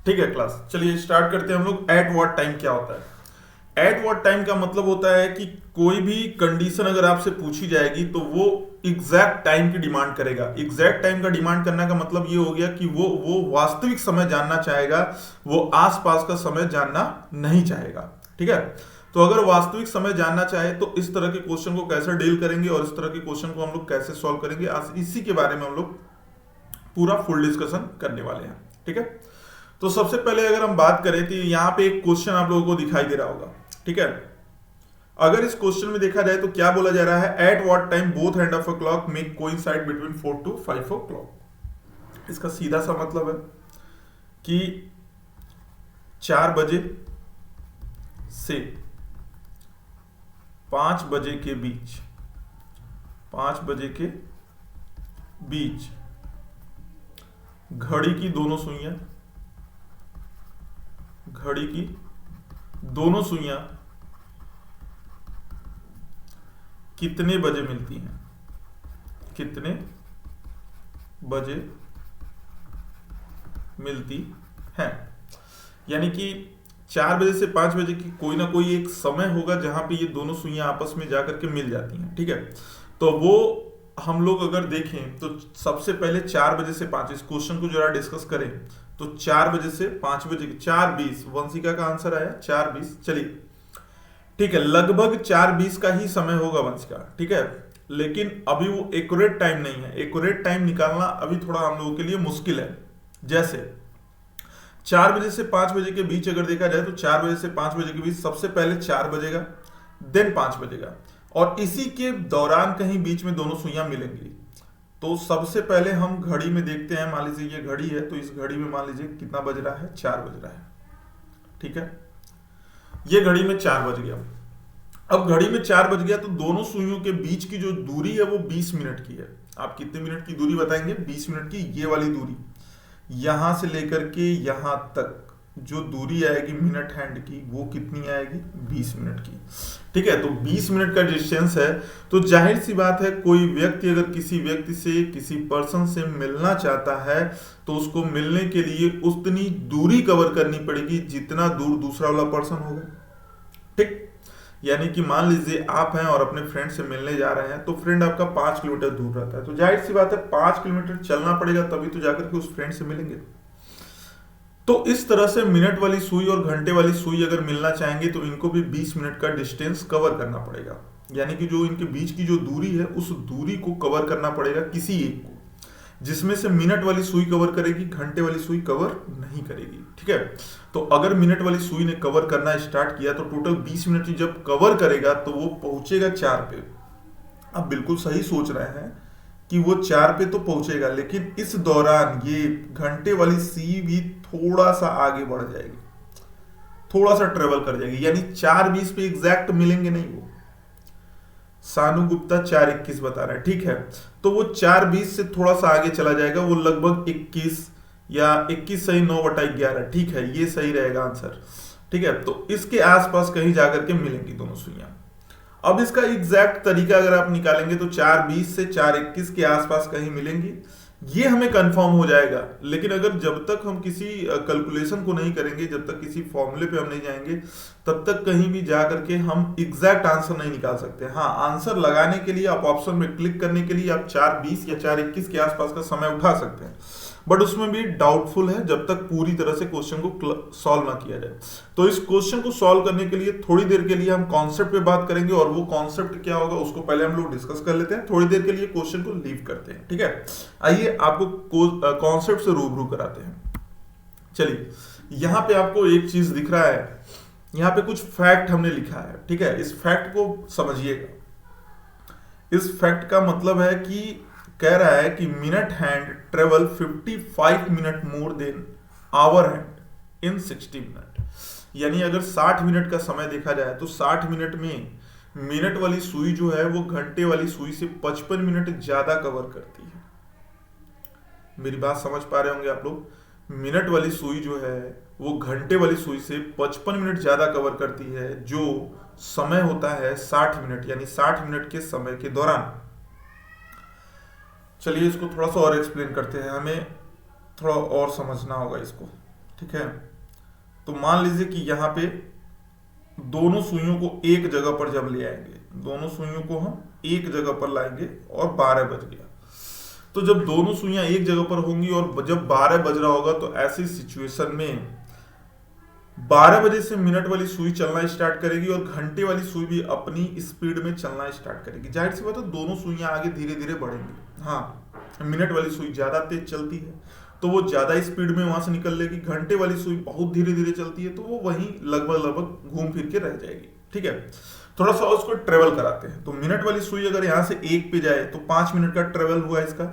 ठीक है क्लास, चलिए स्टार्ट करते हैं हम लोग। एट व्हाट टाइम क्या होता है? एट व्हाट टाइम का मतलब होता है कि कोई भी कंडीशन अगर आपसे पूछी जाएगी तो वो एग्जैक्ट टाइम की डिमांड करेगा। एग्जैक्ट टाइम का डिमांड करने का मतलब ये हो गया कि वो वास्तविक समय जानना चाहेगा, वो आसपास का समय जानना नहीं चाहेगा। ठीक है, तो अगर वास्तविक समय जानना चाहे तो इस तरह के क्वेश्चन को कैसे डील करेंगे और इस तरह के क्वेश्चन को हम लोग कैसे सॉल्व करेंगे, आज इसी के बारे में हम लोग पूरा फुल डिस्कशन करने वाले हैं। ठीक है, तो सबसे पहले अगर हम बात करें तो यहाँ पे एक क्वेश्चन आप लोगों को दिखाई दे रहा होगा। ठीक है, अगर इस क्वेश्चन में देखा जाए तो क्या बोला जा रहा है, at what time both end of a clock make coincide between 4 to 5 o'clock। इसका सीधा सा मतलब है कि 4 बजे से 5 बजे के बीच, 5 बजे के बीच घड़ी की दोनों सुइयां, घड़ी की दोनों सुइयां कितने बजे मिलती हैं, कितने बजे मिलती हैं। यानी कि 4 बजे से 5 बजे की कोई ना कोई एक समय होगा जहां पे ये दोनों सुइयां आपस में जाकर के मिल जाती हैं। ठीक है, तो वो हम लोग अगर देखें तो सबसे पहले 4 बजे से 5, इस क्वेश्चन को जरा डिस्कस करें तो 4 बजे से 5 बजे, 4:20 वंशिका का आंसर आया 4:20। चलिए ठीक है, लगभग 4:20 का ही समय होगा वंशिका। ठीक है, लेकिन अभी वो एक्यूरेट टाइम नहीं है, एक्यूरेट टाइम निकालना अभी थोड़ा हम लोगों के लिए मुश्किल है। जैसे 4 बजे से 5 बजे के बीच अगर देखा जाए तो 4 बजे से 5 बजे के बीच सबसे पहले 4 बजेगा, देन 5 बजेगा, और इसी के दौरान कहीं बीच में दोनों सुइयां मिलेंगी। तो सबसे पहले हम घड़ी में देखते हैं, मान लीजिए ये घड़ी है तो इस घड़ी में मान लीजिए कितना बज रहा है, 4 बज रहा है। ठीक है, ये घड़ी में 4 बज गया। अब घड़ी में 4 बज गया तो दोनों सुइयों के बीच की जो दूरी है वो 20 मिनट की है। आप कितने मिनट की दूरी बताएंगे? 20 मिनट की। ये वाली दूरी यहां से लेकर के यहां तक जो दूरी आएगी मिनट हैंड की, वो कितनी आएगी? 20 मिनट की। ठीक है, तो 20 मिनट का डिस्टेंस है, तो जाहिर सी बात है कोई व्यक्ति अगर किसी व्यक्ति से, किसी पर्सन से मिलना चाहता है तो उसको मिलने के लिए उतनी दूरी कवर करनी पड़ेगी जितना दूर दूसरा वाला पर्सन होगा। ठीक, यानी कि मान लीजिए आप हैं और अपने फ्रेंड से मिलने जा रहे हैं, तो फ्रेंड आपका 5 किलोमीटर दूर रहता है, तो जाहिर सी बात है 5 किलोमीटर चलना पड़ेगा तभी तो जाकर के उस फ्रेंड से मिलेंगे। तो इस तरह से मिनट वाली सुई और घंटे वाली सुई अगर मिलना चाहेंगे तो इनको भी 20 मिनट का डिस्टेंस कवर करना पड़ेगा। यानी कि जो इनके बीच की जो दूरी है उस दूरी को कवर करना पड़ेगा किसी एक को, जिसमें से मिनट वाली सुई कवर करेगी, घंटे वाली सुई कवर नहीं करेगी। ठीक है, तो अगर मिनट वाली सुई ने कवर करना स्टार्ट किया तो टोटल 20 मिनट जब कवर करेगा तो वो पहुंचेगा 4 पे। आप बिल्कुल सही सोच रहे हैं कि वो 4 पे तो पहुंचेगा, लेकिन इस दौरान ये घंटे वाली सी भी थोड़ा सा आगे बढ़ जाएगी, थोड़ा सा ट्रेवल कर जाएगी, यानी 4:20 पे एग्जैक्ट मिलेंगे नहीं। वो सानू गुप्ता 4:21 बता रहा है। ठीक है, तो वो 4:20 से थोड़ा सा आगे चला जाएगा, वो लगभग 21 या 21 सही 9/11। ठीक है, ये सही रहेगा आंसर। ठीक है, तो इसके आसपास कहीं जाकर के मिलेंगी दोनों सुइयां। अब इसका एग्जैक्ट तरीका अगर आप निकालेंगे तो 4:20 से 4:21 के आसपास कहीं मिलेंगी, ये हमें कंफर्म हो जाएगा। लेकिन अगर जब तक हम किसी कैलकुलेशन को नहीं करेंगे, जब तक किसी फॉर्मूले पे हम नहीं जाएंगे, तब तक कहीं भी जा करके हम एग्जैक्ट आंसर नहीं निकाल सकते। हाँ, आंसर लगाने के लिए आप ऑप्शन में क्लिक करने के लिए आप 4:20 या 4:21 के आसपास का समय उठा सकते हैं, बट उसमें भी डाउटफुल है जब तक पूरी तरह से क्वेश्चन को सॉल्व ना किया जाए। तो इस क्वेश्चन को सॉल्व करने के लिए थोड़ी देर के लिए हम कॉन्सेप्ट पे बात करेंगे, और वो कॉन्सेप्ट क्या होगा उसको पहले हम लोग डिस्कस कर लेते हैं। थोड़ी देर के लिए क्वेश्चन को लीव करते हैं। ठीक है, आइए आपको कॉन्सेप्ट से रूबरू कराते हैं। चलिए, यहाँ पे आपको एक चीज दिख रहा है, यहाँ पे कुछ फैक्ट हमने लिखा है। ठीक है, इस फैक्ट को समझिएगा। इस फैक्ट का मतलब है कि कह रहा है कि minute hand travel 55 minute more than hour hand in 60 minute. यानी अगर 60 मिनट का समय देखा जाए तो 60 मिनट में मिनट वाली सुई जो है वो घंटे वाली सुई से 55 मिनट ज्यादा कवर करती है। मेरी बात समझ पा रहे होंगे आप लोग? मिनट वाली सुई जो है वो घंटे वाली सुई से 55 मिनट ज्यादा कवर करती है, जो समय होता है 60 मिनट, यानी 60 मिनट के समय के दौरान। चलिए इसको थोड़ा सा और एक्सप्लेन करते हैं, हमें थोड़ा और समझना होगा इसको। ठीक है। तो मान लीजिए कि यहाँ पे दोनों सुइयों को एक जगह पर जब ले आएंगे, दोनों सुइयों को हम एक जगह पर लाएंगे और 12 बज गया। तो जब दोनों सुइयां एक जगह पर होंगी और जब 12 बज रहा होगा, तो ऐसी सिचुएशन में 12 बजे से मिनट वाली सुई चलना स्टार्ट करेगी और घंटे वाली सुई भी अपनी स्पीड में चलना स्टार्ट करेगी। जाहिर सी बात है दोनों सुइयां आगे धीरे धीरे बढ़ेंगी। हाँ, मिनट वाली सुई ज्यादा तेज चलती है तो वो ज्यादा स्पीड में वहां से निकल लेगी, घंटे वाली सुई बहुत धीरे धीरे चलती है तो वो वहीं लगभग लगभग घूम फिर के रह जाएगी। ठीक है, थोड़ा सा उसको ट्रेवल कराते हैं। तो मिनट वाली सुई अगर यहाँ से 1 पे जाए तो 5 मिनट का ट्रेवल हुआ इसका,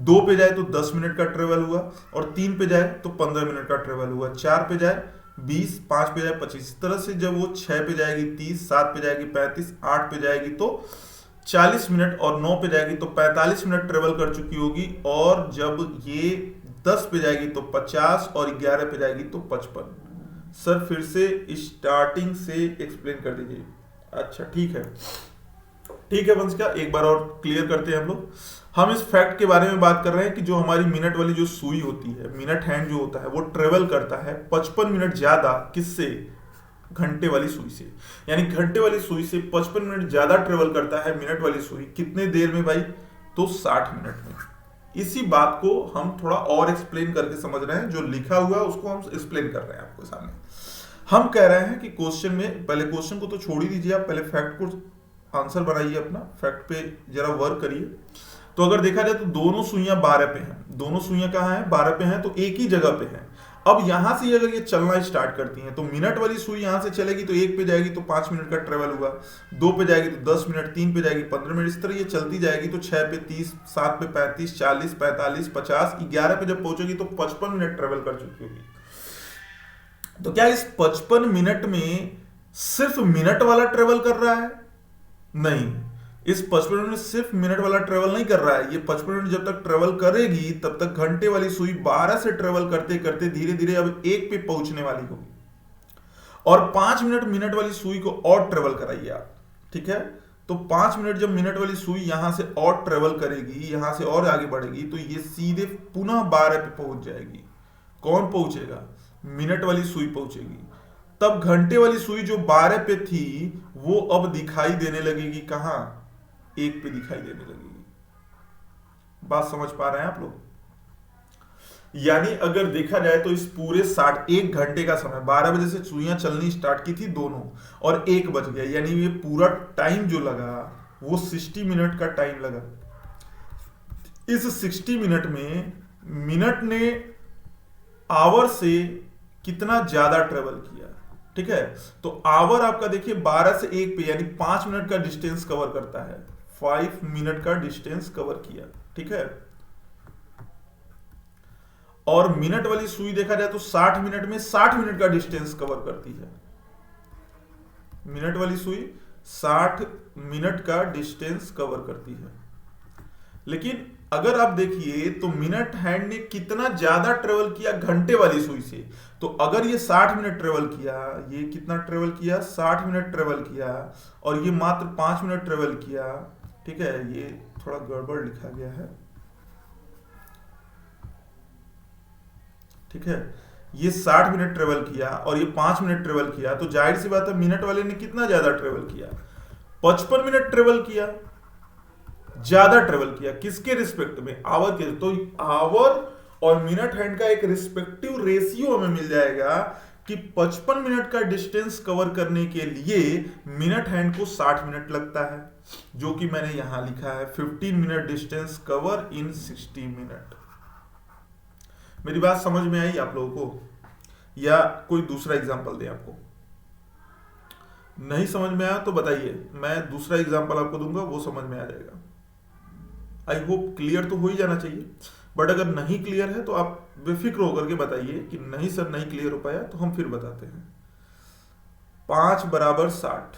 2 पे जाए तो 10 मिनट का ट्रेवल हुआ, और 3 पे जाए तो 15 मिनट का ट्रेवल हुआ, 4 पे जाए 20, 5 पे जाए 25। इस तरह से जब वो 6 पे जाएगी 30, 7 पे जाएगी 35, 8 पे जाएगी तो 40 मिनट, और 9 पे जाएगी तो 45 मिनट ट्रेवल कर चुकी होगी। और जब ये 10 पे जाएगी तो 50 और 11 पे जाएगी तो 55। सर फिर से स्टार्टिंग से एक्सप्लेन कर दीजिए। अच्छा ठीक है वंश का, एक बार और क्लियर करते हैं हम लोग। हम इस फैक्ट के बारे में बात कर रहे हैं कि जो हमारी मिनट वाली जो सुई होती है, मिनट हैंड जो होता है, वो ट्रेवल करता है 55 मिनट ज्यादा किससे, घंटे वाली सुई से। यानी घंटे वाली सुई से 55 मिनट ज्यादा ट्रेवल करता है मिनट वाली सुई। कितने देर में भाई, तो 60 मिनट में। इसी बात को हम थोड़ा और एक्सप्लेन करके समझ रहे हैं, जो लिखा हुआ है उसको हम एक्सप्लेन कर रहे हैं आपके सामने। हम कह रहे हैं कि क्वेश्चन में, पहले क्वेश्चन को तो छोड़ ही दीजिए, आप पहले फैक्ट को आंसर बनाइए, अपना फैक्ट पे जरा वर्क करिए। तो अगर देखा जाए तो दोनों सुइयां 12 पे हैं, दोनों सुइयां कहाँ हैं, 12 पे हैं, तो एक ही जगह पे हैं। अब यहां से अगर ये चलना स्टार्ट करती हैं तो मिनट वाली सुई यहां से चलेगी तो 1 पे जाएगी तो 5 मिनट का ट्रेवल हुआ, 2 पे जाएगी तो 10 मिनट, 3 पे जाएगी 15 मिनट, इस तरह ये चलती जाएगी। तो 6 पे 30, 7 पे 35, 40, 45, 50, 11 पे जब पहुंचेगी तो 55 मिनट ट्रेवल कर चुकी होगी। तो क्या इस 55 मिनट में सिर्फ मिनट वाला ट्रेवल कर रहा है? नहीं, इस 55 मिनट में सिर्फ मिनट वाला ट्रेवल नहीं कर रहा है। ये 55 मिनट जब तक ट्रेवल करेगी तब तक घंटे वाली सुई 12 से ट्रेवल करते करते धीरे धीरे अब 1 पे पहुंचने वाली होगी, और 5 मिनट मिनट वाली सुई को और ट्रेवल कराइए आप। ठीक है, तो 5 मिनट जब मिनट वाली सुई यहां से और ट्रेवल करेगी, यहां से और आगे बढ़ेगी, तो ये सीधे पुनः 12 पे पहुंच जाएगी। कौन पहुंचेगा? मिनट वाली सुई पहुंचेगी। तब घंटे वाली सुई जो 12 पे थी वो अब दिखाई देने लगेगी कहां? 1 पे दिखाई देने लगेगी। बात समझ पा रहे हैं आप लोग? यानी अगर देखा जाए तो इस पूरे 1 घंटे का समय, 12 बजे से सुइयां चलनी स्टार्ट की थी दोनों, और 1 बज गया, यानी ये पूरा टाइम जो लगा वो 60 मिनट का टाइम लगा। इस 60 मिनट में मिनट ने आवर से कितना ज्यादा ट्रेवल किया? ठीक है, तो आवर आपका देखिए 12 से 1 पे यानी 5 मिनट का डिस्टेंस कवर करता है, 5 मिनट का डिस्टेंस कवर किया। ठीक है, और मिनट वाली सुई देखा जाए तो 60 मिनट में 60 मिनट का डिस्टेंस कवर करती है। मिनट वाली सुई 60 मिनट का डिस्टेंस कवर करती है। लेकिन अगर आप देखिए तो मिनट हैंड ने कितना ज्यादा ट्रेवल किया घंटे वाली सुई से। तो अगर ये 60 मिनट ट्रेवल किया, ये कितना ट्रेवल किया? 60 मिनट ट्रेवल किया, और ये मात्र 5 मिनट ट्रेवल किया। ठीक है, ये थोड़ा गड़बड़ लिखा गया है। ठीक है, ये 60 मिनट ट्रेवल किया और ये 5 मिनट ट्रेवल किया, तो जाहिर सी बात है मिनट वाले ने कितना ज्यादा ट्रेवल किया? 55 मिनट ट्रेवल किया, ज्यादा ट्रेवल किया। किसके रिस्पेक्ट में? आवर के। तो आवर और मिनट हैंड का एक रिस्पेक्टिव रेशियो हमें मिल जाएगा कि 55 मिनट का डिस्टेंस कवर करने के लिए मिनट हैंड को 60 मिनट लगता है, जो कि मैंने यहां लिखा है 15 minute distance cover in 60 minute. मेरी बात समझ में आई आप लोगों को, या कोई दूसरा एग्जांपल दे? आपको नहीं समझ में आया तो बताइए, मैं दूसरा एग्जांपल आपको दूंगा, वो समझ में आ जाएगा। आई होप क्लियर तो हो ही जाना चाहिए, बट अगर नहीं क्लियर है तो आप बेफिक्र होकर के बताइए कि नहीं सर नहीं क्लियर हो पाया, तो हम फिर बताते हैं। 5 बराबर 60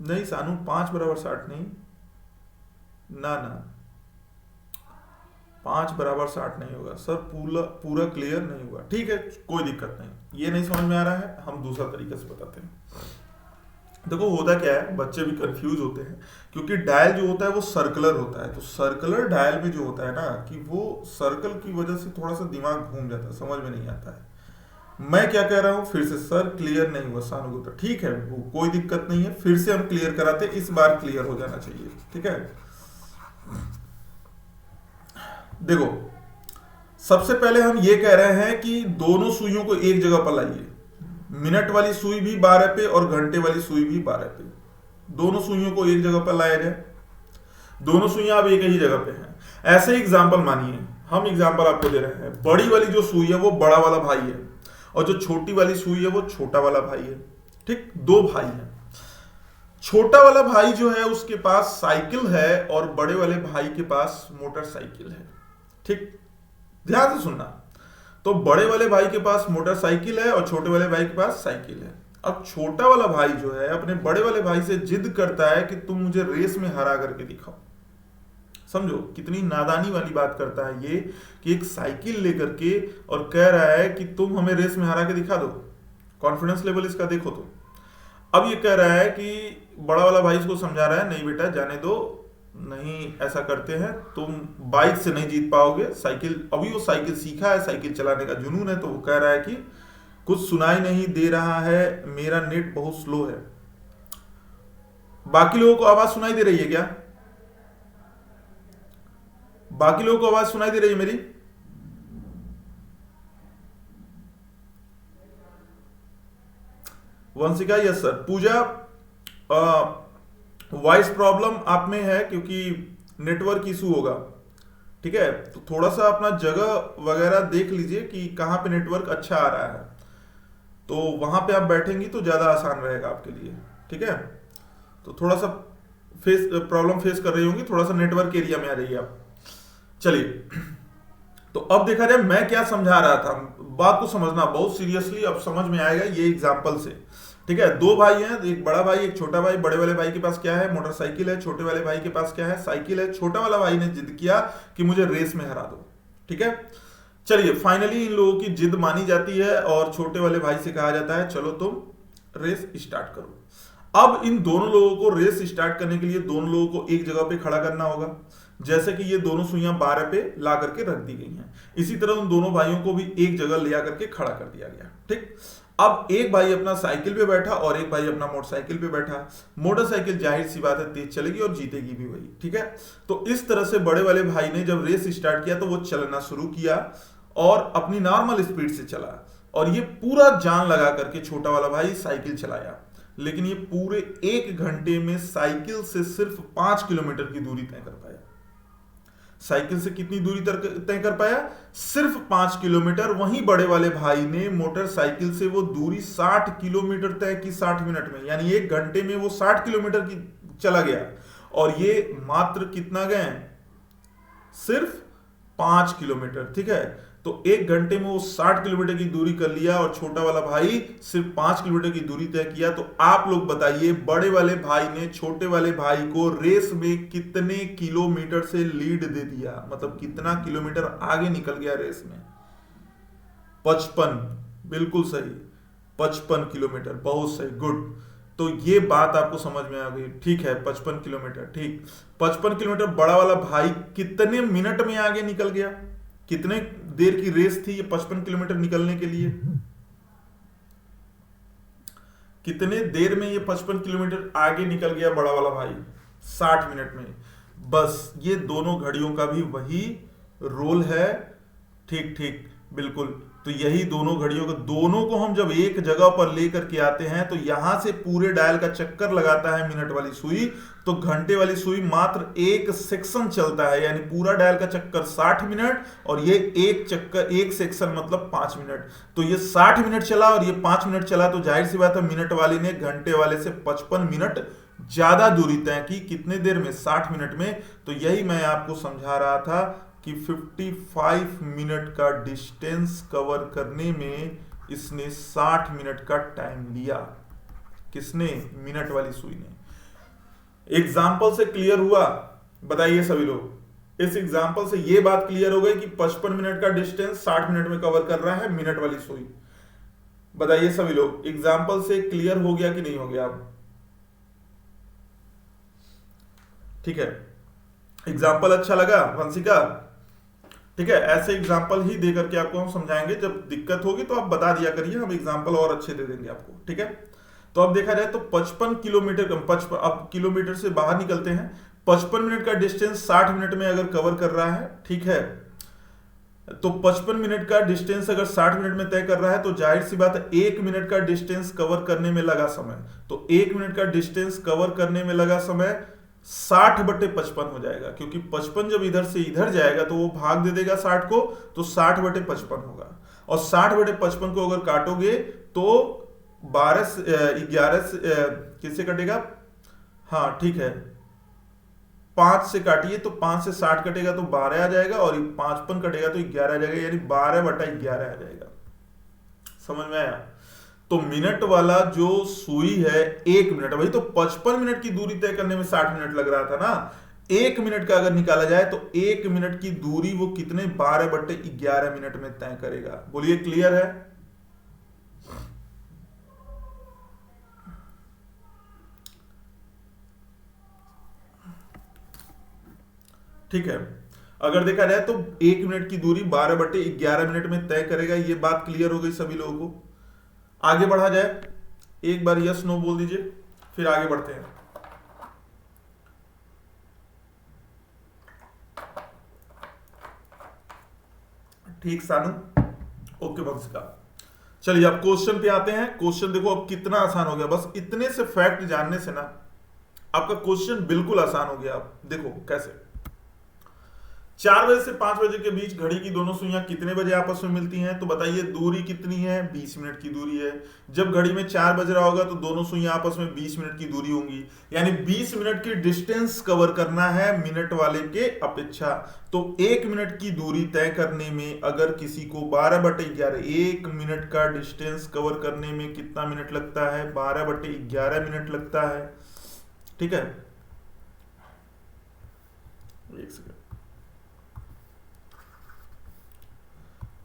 नहीं सानू, 5 बराबर 60 नहीं, ना 5 बराबर 60 नहीं होगा सर, पूरा क्लियर नहीं हुआ। ठीक है, कोई दिक्कत नहीं, ये नहीं समझ में आ रहा है, हम दूसरा तरीके से बताते हैं। देखो होता क्या है, बच्चे भी कंफ्यूज होते हैं, क्योंकि डायल जो होता है वो सर्कुलर होता है, तो सर्कुलर डायल में जो होता है ना कि वो सर्कल की वजह से थोड़ा सा दिमाग घूम जाता है, समझ में नहीं आता है। मैं क्या कह रहा हूँ फिर से, सर क्लियर नहीं हुआ सानुगुप्ता, ठीक है वो कोई दिक्कत नहीं है, फिर से हम क्लियर कराते हैं, इस बार क्लियर हो जाना चाहिए, ठीक है। देखो सबसे पहले हम ये कह रहे हैं कि दोनों सुइयों को एक जगह पर लाइए, मिनट वाली सुई भी 12 पे और घंटे वाली सुई भी 12 पे, दोनों सुइयों को एक जगह पर लाया जाए। दोनों सुइयां अब एक ही जगह पे हैं। ऐसे एग्जाम्पल मानिए, हम एग्जाम्पल आपको दे रहे हैं, बड़ी वाली जो सुई है वो बड़ा वाला भाई है, और जो छोटी वाली सुई है वो छोटा वाला भाई है, ठीक, दो भाई हैं। छोटा वाला भाई जो है उसके पास साइकिल है और बड़े वाले भाई के पास मोटरसाइकिल है, ठीक, ध्यान से सुनना। तो बड़े वाले भाई के पास मोटरसाइकिल है और छोटे वाले भाई के पास साइकिल है। अब छोटा वाला भाई जो है अपने बड़े वाले भाई से जिद करता है कि तुम मुझे रेस में हरा करके दिखाओ। समझो कितनी नादानी वाली बात करता है ये, कि एक साइकिल लेकर के और कह रहा है कि तुम हमें रेस में हरा के दिखा दो। कॉन्फिडेंस लेवल इसका देखो तो। अब ये कह रहा है कि बड़ा वाला भाई इसको समझा रहा है, नहीं बेटा जाने दो, नहीं ऐसा करते हैं, तुम बाइक से नहीं जीत पाओगे, साइकिल, अभी वो साइकिल सीखा है, साइकिल चलाने का जुनून है, तो वो कह रहा है कि कुछ सुनाई नहीं दे रहा है, मेरा नेट बहुत स्लो है। बाकी लोगों को आवाज सुनाई दे रही है क्या? बाकी लोगों को आवाज सुनाई दे रही है मेरी? Vanshika yes sir. Pooja voice problem आप में है क्योंकि नेटवर्क इशू होगा, ठीक है, तो थोड़ा सा अपना जगह वगैरह देख लीजिए कि कहाँ पे नेटवर्क अच्छा आ रहा है, तो वहां पे आप बैठेंगी तो ज्यादा आसान रहेगा आपके लिए, ठीक है। तो थोड़ा सा प्रॉब्लम फेस कर रही होंगी, थोड़ा सा नेटवर्क एरिया में आ जाइए आप। चलिए, तो अब देखा जाए मैं क्या समझा रहा था, बात को समझना बहुत सीरियसली, अब समझ में आएगा ये एग्जाम्पल से, ठीक है। दो भाई हैं, एक बड़ा भाई एक छोटा भाई, बड़े वाले भाई के पास क्या है? मोटरसाइकिल है, छोटे वाले भाई के पास क्या है? साइकिल है। छोटा वाला भाई ने जिद किया कि मुझे रेस में हरा दो, ठीक है। चलिए फाइनली इन लोगों की जिद मानी जाती है और छोटे वाले भाई से कहा जाता है चलो तुम रेस स्टार्ट करो। अब इन दोनों लोगों को रेस स्टार्ट करने के लिए दोनों लोगों को एक जगह पे खड़ा करना होगा, जैसे कि ये दोनों सुइयां 12 पे ला करके रख दी गई हैं। इसी तरह उन दोनों भाइयों को भी एक जगह ले आकर के खड़ा कर दिया गया, ठीक। अब एक भाई अपना साइकिल पे बैठा और एक भाई अपना मोटरसाइकिल पे बैठा। मोटरसाइकिल जाहिर सी बात है तेज चलेगी और जीतेगी भी वही, ठीक है। तो इस तरह से बड़े वाले भाई ने जब रेस स्टार्ट किया तो वो चलना शुरू किया और अपनी नॉर्मल स्पीड से चला, और ये पूरा जान लगा करके छोटा वाला भाई साइकिल चलाया, लेकिन ये पूरे 1 घंटे में साइकिल से सिर्फ 5 किलोमीटर की दूरी तय कर पाया। साइकिल से कितनी दूरी तय कर पाया? सिर्फ 5 किलोमीटर। वहीं बड़े वाले भाई ने मोटरसाइकिल से वो दूरी 60 किलोमीटर तय की 60 मिनट में, यानी 1 घंटे में वो 60 किलोमीटर की चला गया, और ये मात्र कितना गए? सिर्फ 5 किलोमीटर, ठीक है। तो 1 घंटे में वो 60 किलोमीटर की दूरी कर लिया और छोटा वाला भाई सिर्फ 5 किलोमीटर की दूरी तय किया। तो आप लोग बताइए बड़े वाले भाई ने छोटे वाले भाई को रेस में कितने किलोमीटर से लीड दे दिया, मतलब कितना किलोमीटर आगे निकल गया रेस में? 55, बिल्कुल सही, 55 किलोमीटर, बहुत सही, गुड। तो ये बात आपको समझ में आ गई, ठीक है, 55 किलोमीटर, ठीक। 55 किलोमीटर बड़ा वाला भाई कितने मिनट में आगे निकल गया? कितने देर की रेस थी ये 55 किलोमीटर निकलने के लिए? कितने देर में ये 55 किलोमीटर आगे निकल गया बड़ा वाला भाई? 60 मिनट में। बस ये दोनों घड़ियों का भी वही रोल है, ठीक ठीक, बिल्कुल। तो यही दोनों घड़ियों को, दोनों को हम जब एक जगह पर लेकर के आते हैं तो यहां से पूरे डायल का चक्कर लगाता है मिनट वाली सुई, तो घंटे वाली सुई मात्र एक सेक्शन चलता है, यानी पूरा डायल का चक्कर 60 मिनट और ये एक चक्कर, एक सेक्शन मतलब 5 मिनट। तो ये 60 मिनट चला और ये 5 मिनट चला, तो जाहिर सी बात है मिनट वाले ने घंटे वाले से 55 मिनट ज्यादा दूरी तय की। कितने देर में? 60 मिनट में। तो यही मैं आपको समझा रहा था कि 55 मिनट का डिस्टेंस कवर करने में इसने 60 मिनट का टाइम लिया। किसने? मिनट वाली सुई ने। एग्जाम्पल से क्लियर हुआ? बताइए सभी लोग, इस एग्जाम्पल से यह बात क्लियर हो गई कि 55 मिनट का डिस्टेंस 60 मिनट में कवर कर रहा है मिनट वाली सुई। बताइए सभी लोग, एग्जाम्पल से क्लियर हो गया कि नहीं हो गया? ठीक है, एग्जाम्पल अच्छा लगा वंशिका? ठीक है, ऐसे एग्जाम्पल ही दे करके आपको हम समझाएंगे, जब दिक्कत होगी तो आप बता दिया करिए, हम एग्जाम्पल और अच्छे दे देंगे आपको। ठीक है, तो अब देखा जाए तो 55 किलोमीटर, 55, अब किलोमीटर से बाहर निकलते हैं। 55 मिनट का डिस्टेंस 60 मिनट में अगर कवर कर रहा है, ठीक है, तो 55 मिनट का डिस्टेंस अगर 60 मिनट में तय कर रहा है तो जाहिर सी बात है 1 मिनट का डिस्टेंस कवर करने में लगा समय, तो 1 मिनट का डिस्टेंस कवर करने में लगा समय 60/55 हो जाएगा, क्योंकि 55 जब इधर से इधर जाएगा तो वो भाग दे देगा 60 को, तो 60/55 होगा। और 60/55 को अगर काटोगे तो 12 से 11 से किससे कटेगा? हाँ ठीक है, 5 से काटिए तो 5 से 60 कटेगा तो 12 आ जाएगा, और 55 कटेगा तो 11 आ जाएगा, यानी 12/11 आ जाएगा। समझ में आया? तो मिनट वाला जो सुई है 1 मिनट, वही तो 55 मिनट की दूरी तय करने में 60 मिनट लग रहा था ना, 1 मिनट का अगर निकाला जाए तो 1 मिनट की दूरी वो कितने 12/11 मिनट में तय करेगा। बोलिए क्लियर है? ठीक है, अगर देखा जाए तो 1 मिनट की दूरी 12/11 मिनट में तय करेगा। ये बात क्लियर हो गई सभी लोगों को? आगे बढ़ा जाए, एक बार यस नो बोल दीजिए, फिर आगे बढ़ते हैं। ठीक सानू, ओके वंशिका। चलिए अब क्वेश्चन पे आते हैं। क्वेश्चन देखो अब कितना आसान हो गया, बस इतने से फैक्ट जानने से ना आपका क्वेश्चन बिल्कुल आसान हो गया। आप देखो कैसे, 4 बजे से 5 बजे के बीच घड़ी की दोनों सुइयां कितने बजे आपस में मिलती हैं? तो बताइए दूरी कितनी है? 20 मिनट की दूरी है। जब घड़ी में 4 बज रहा होगा तो दोनों सुइयां आपस में 20 मिनट की दूरी होंगी, यानी 20 मिनट की डिस्टेंस कवर करना है मिनट वाले के अपेक्षा। तो 1 मिनट की दूरी तय करने में अगर किसी को 12/11, 1 मिनट का डिस्टेंस कवर करने में कितना मिनट लगता है? 12/11 मिनट लगता है। ठीक है, एक सेकंड।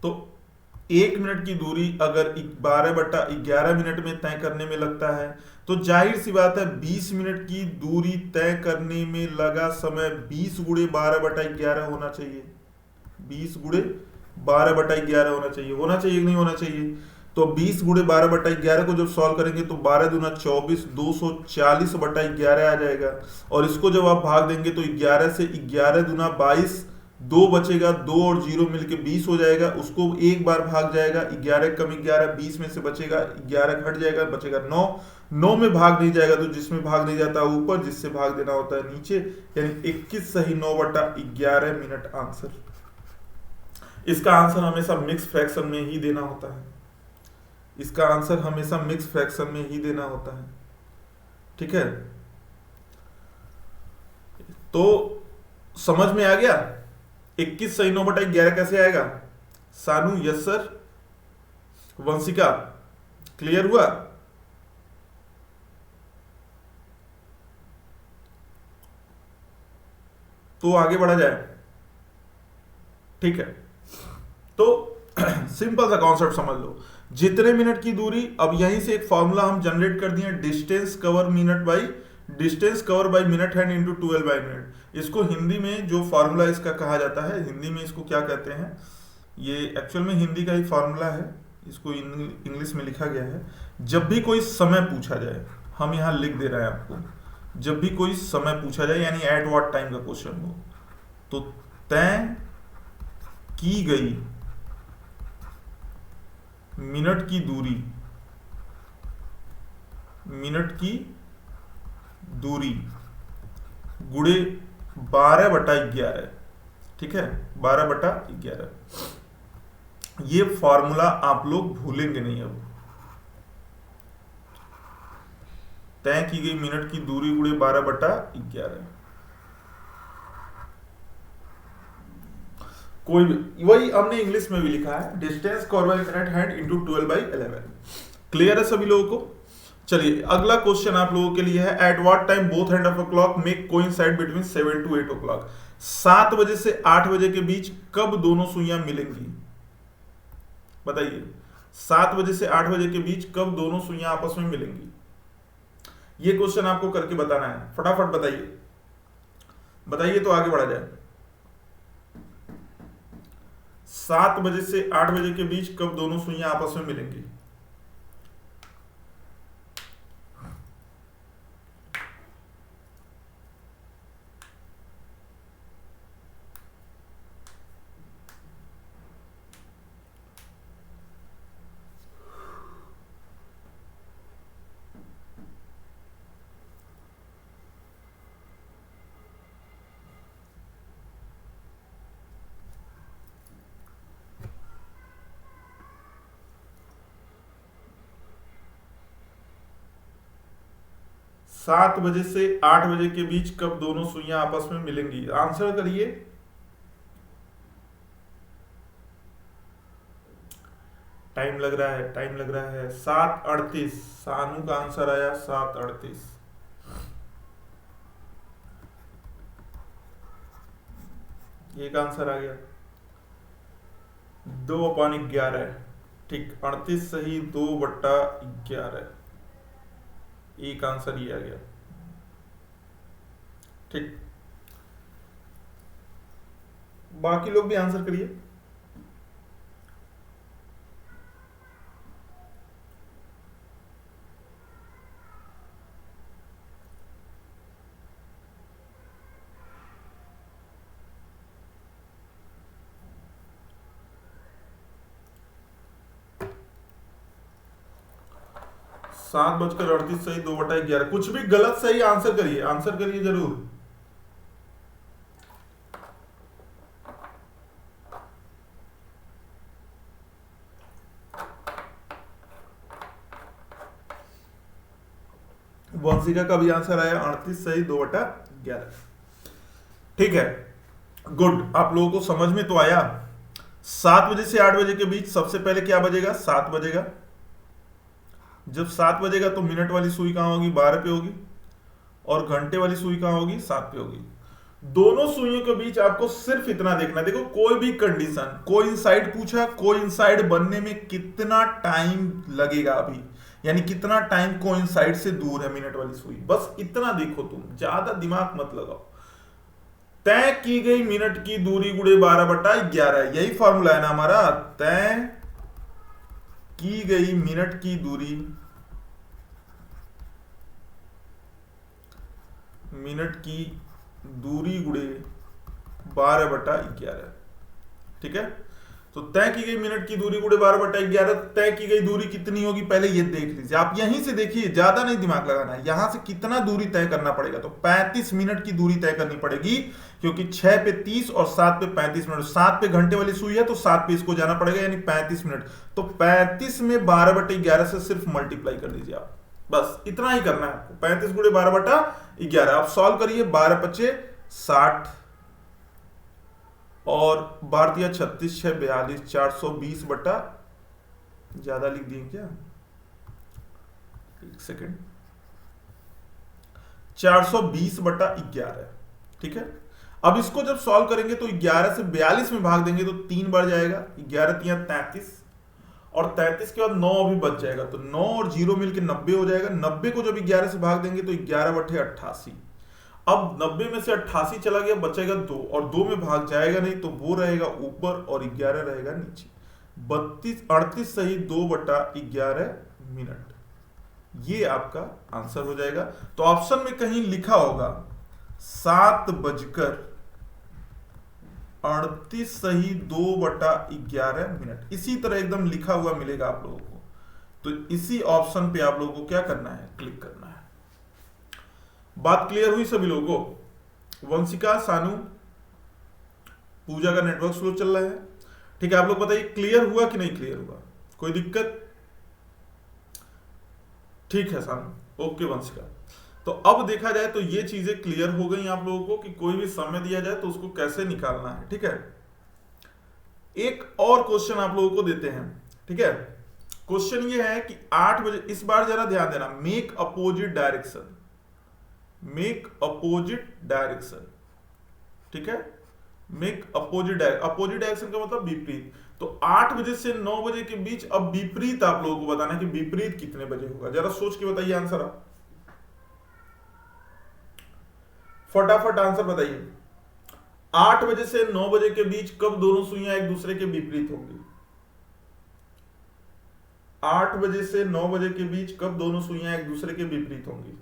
तो 1 मिनट की दूरी अगर 12/11 मिनट में तय करने में लगता है, तो जाहिर सी बात है 20 मिनट की दूरी तय करने में लगा समय 20 गुणे 12/11 होना चाहिए। 20 गुणे 12/11 होना चाहिए, होना चाहिए कि नहीं होना चाहिए? तो 20 गुणे 12/11 को जब सॉल्व करेंगे तो 12 दूना 24, 240/11 आ जाएगा। और इसको जब आप भाग देंगे तो 11 से 11 दूना 22, 2 बचेगा, 2 और 0 मिलके 20 हो जाएगा। उसको एक बार भाग जाएगा, 11 कम 11, 20 में से बचेगा 11 घट जाएगा, बचेगा 9। 9 में भाग नहीं जाएगा, तो जिसमें भाग नहीं जाता ऊपर, जिससे भाग देना होता है नीचे, यानी 21 सही 9/11 मिनट आंसर। इसका आंसर हमेशा मिक्स फ्रैक्शन में ही देना होता है। इसका आंसर हमेशा मिक्स फ्रैक्शन में ही देना होता है। ठीक है, तो समझ में आ गया? 21 सही 9/11 कैसे आएगा? सानू यस सर, वंशिका क्लियर हुआ? तो आगे बढ़ा जाए। ठीक है, तो सिंपल सा कॉन्सेप्ट समझ लो। जितने मिनट की दूरी, अब यहीं से एक फॉर्मूला हम जनरेट कर दिए, distance cover minute by distance cover by minute hand into 12 by minute. इसको हिंदी में जो फॉर्मूला इसका कहा जाता है, हिंदी में इसको क्या कहते हैं? ये एक्चुअल में हिंदी का ही फॉर्मूला है, इसको इंग्लिश में लिखा गया है। जब भी कोई समय पूछा जाए, हम यहाँ लिख दे रहे हैं आपको, जब भी कोई समय पूछा जाए यानी एट व्हाट टाइम का क्वेश्चन हो, तो तय की गई मिनट की दूरी, मिनट की दूरी गुणे 12/11। ठीक है, 12/11। ये फॉर्मूला आप लोग भूलेंगे नहीं। अब तय की गई मिनट की दूरी गुणे 12/11, कोई भी, वही हमने इंग्लिश में भी लिखा है, distance cover by minute hand into 12/11। Clear है सभी लोगों को? चलिए अगला क्वेश्चन आप लोगों के लिए है, at what time both hand of a clock make coincide between 7 to 8 o'clock। 7 बजे से 8 बजे के बीच कब दोनों सुइयां मिलेंगी? बताइए, 7 बजे से 8 बजे के बीच कब दोनों सुइयां आपस में मिलेंगी? ये क्वेश्चन आपको करके बताना है, फटाफट बताइए। बताइए तो आगे बढ़ा जाए। 7 बजे से 8 बजे के बीच कब दोनों सुइयां आपस में मिलेंगी? 7 बजे से 8 बजे के बीच कब दोनों सुइयां आपस में मिलेंगी? आंसर करिए। टाइम लग रहा है, टाइम लग रहा है। 7:38 सानू का आंसर आया, 7:38। एक आंसर आ गया। 2/11। ठीक, 38 सही, 2/11। एक आंसर ये आ गया। ठीक, बाकी लोग भी आंसर करिए। सात बजकर 38 सही, 2/11। कुछ भी गलत सही आंसर करिए, आंसर करिए जरूर। वंशिका का भी आंसर आया 38 सही, 2/11। ठीक है, गुड। आप लोगों को समझ में तो आया। 7 बजे से 8 बजे के बीच सबसे पहले क्या बजेगा? 7 बजेगा। जब 7 बजेगा तो मिनट वाली सुई कहां होगी? 12 पे होगी। और घंटे वाली सुई कहां होगी? 7 पे होगी। दोनों सुइयों के बीच आपको सिर्फ इतना देखना। देखो, कोई भी कंडीशन, कोइंसाइड पूछा, कोइंसाइड बनने में कितना टाइम लगेगा अभी, यानी कितना टाइम कोइंसाइड से दूर है मिनट वाली सुई, बस इतना देखो। तुम ज्यादा दिमाग मत लगाओ। तय की गई मिनट की दूरी गुणे 12/11, यही फॉर्मूला है ना हमारा। तय की गई मिनट की दूरी, मिनट की दूरी गुणे 12/11। ठीक है, तो तय की गई मिनट की दूरी गुणे 12/11। तय की गई दूरी कितनी होगी पहले ये देख लीजिए। आप यहीं से देखिए, ज्यादा नहीं दिमाग लगाना है। यहां से कितना दूरी तय करना पड़ेगा? तो 35 मिनट की दूरी तय करनी पड़ेगी, क्योंकि 6 पे 30 और 7 पे 35 मिनट। 7 पे घंटे वाली सुई है तो 7 पे इसको जाना पड़ेगा, यानी 35 मिनट। तो 35 में 12/11 से सिर्फ मल्टीप्लाई कर दीजिए आप, बस इतना ही करना है आपको। 35 गुणे 12/11 आप सॉल्व करिए। 12×5 60 और 12 36 6 42, 420 बटा, ज्यादा लिख दिए क्या? एक सेकेंड, 420/11। ठीक है, अब इसको जब सॉल्व करेंगे तो 11 से 42 में भाग देंगे तो 3 बढ़ जाएगा। 11×3 33, और 33 के बाद 9 अभी बच जाएगा, तो 9 और 0 मिलकर 90 हो जाएगा। 90 को जब 11 से भाग देंगे तो 11/88। अब 90 में से 88 चला गया, बचेगा 2, और 2 में भाग जाएगा नहीं, तो वो रहेगा ऊपर और 11 रहेगा नीचे। 38 सही, 2/11 मिनट। ये आपका आंसर हो जाएगा। तो ऑप्शन में कहीं लिखा होगा 7:38 सही, 2/11 मिनट। इसी तरह एकदम लिखा हुआ मिलेगा आप लोगों को। तो इसी ऑप्शन पे आप लोगों को क्या करना है? क्लिक करना है। बात क्लियर हुई सभी लोगों को? वंशिका, सानू, पूजा का नेटवर्क स्लो चल रहा है। ठीक है, आप लोग बताइए क्लियर हुआ कि नहीं क्लियर हुआ? कोई दिक्कत? ठीक है सानू, ओके वंशिका। तो अब देखा जाए तो ये चीजें क्लियर हो गई आप लोगों को कि कोई भी समय दिया जाए तो उसको कैसे निकालना है। ठीक है, एक और क्वेश्चन आप लोगों को देते हैं। ठीक है, क्वेश्चन ये है कि 8 बजे, इस बार जरा ध्यान देना, make opposite direction, make opposite direction. ठीक है, मेक अपोजिट डायरेक्शन का मतलब विपरीत। तो 8 बजे से 9 बजे के बीच अब विपरीत आप लोगों को बताना है कि विपरीत कितने बजे होगा। जरा सोच के बताइए आंसर आप, फटाफट आंसर बताइए। 8 बजे से 9 बजे के बीच कब दोनों सुइयां एक दूसरे के विपरीत होंगी? 8 बजे से 9 बजे के बीच कब दोनों सुइयां एक दूसरे के विपरीत होंगी?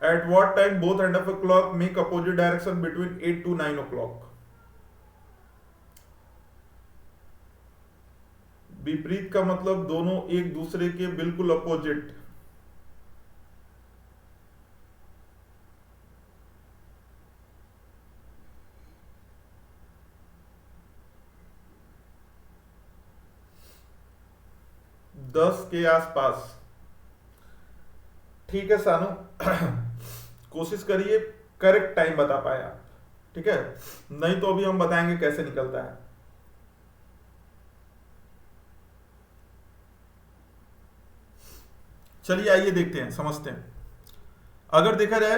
At what time both end of a clock make opposite direction between 8 to 9 o'clock? विपरीत का मतलब दोनों एक दूसरे के बिल्कुल अपोजिट। दस के आसपास। ठीक है सानू, कोशिश करिए करेक्ट टाइम बता पाए आप, ठीक है? नहीं तो अभी हम बताएंगे कैसे निकलता है। चलिए आइए देखते हैं, समझते हैं। अगर देखा जाए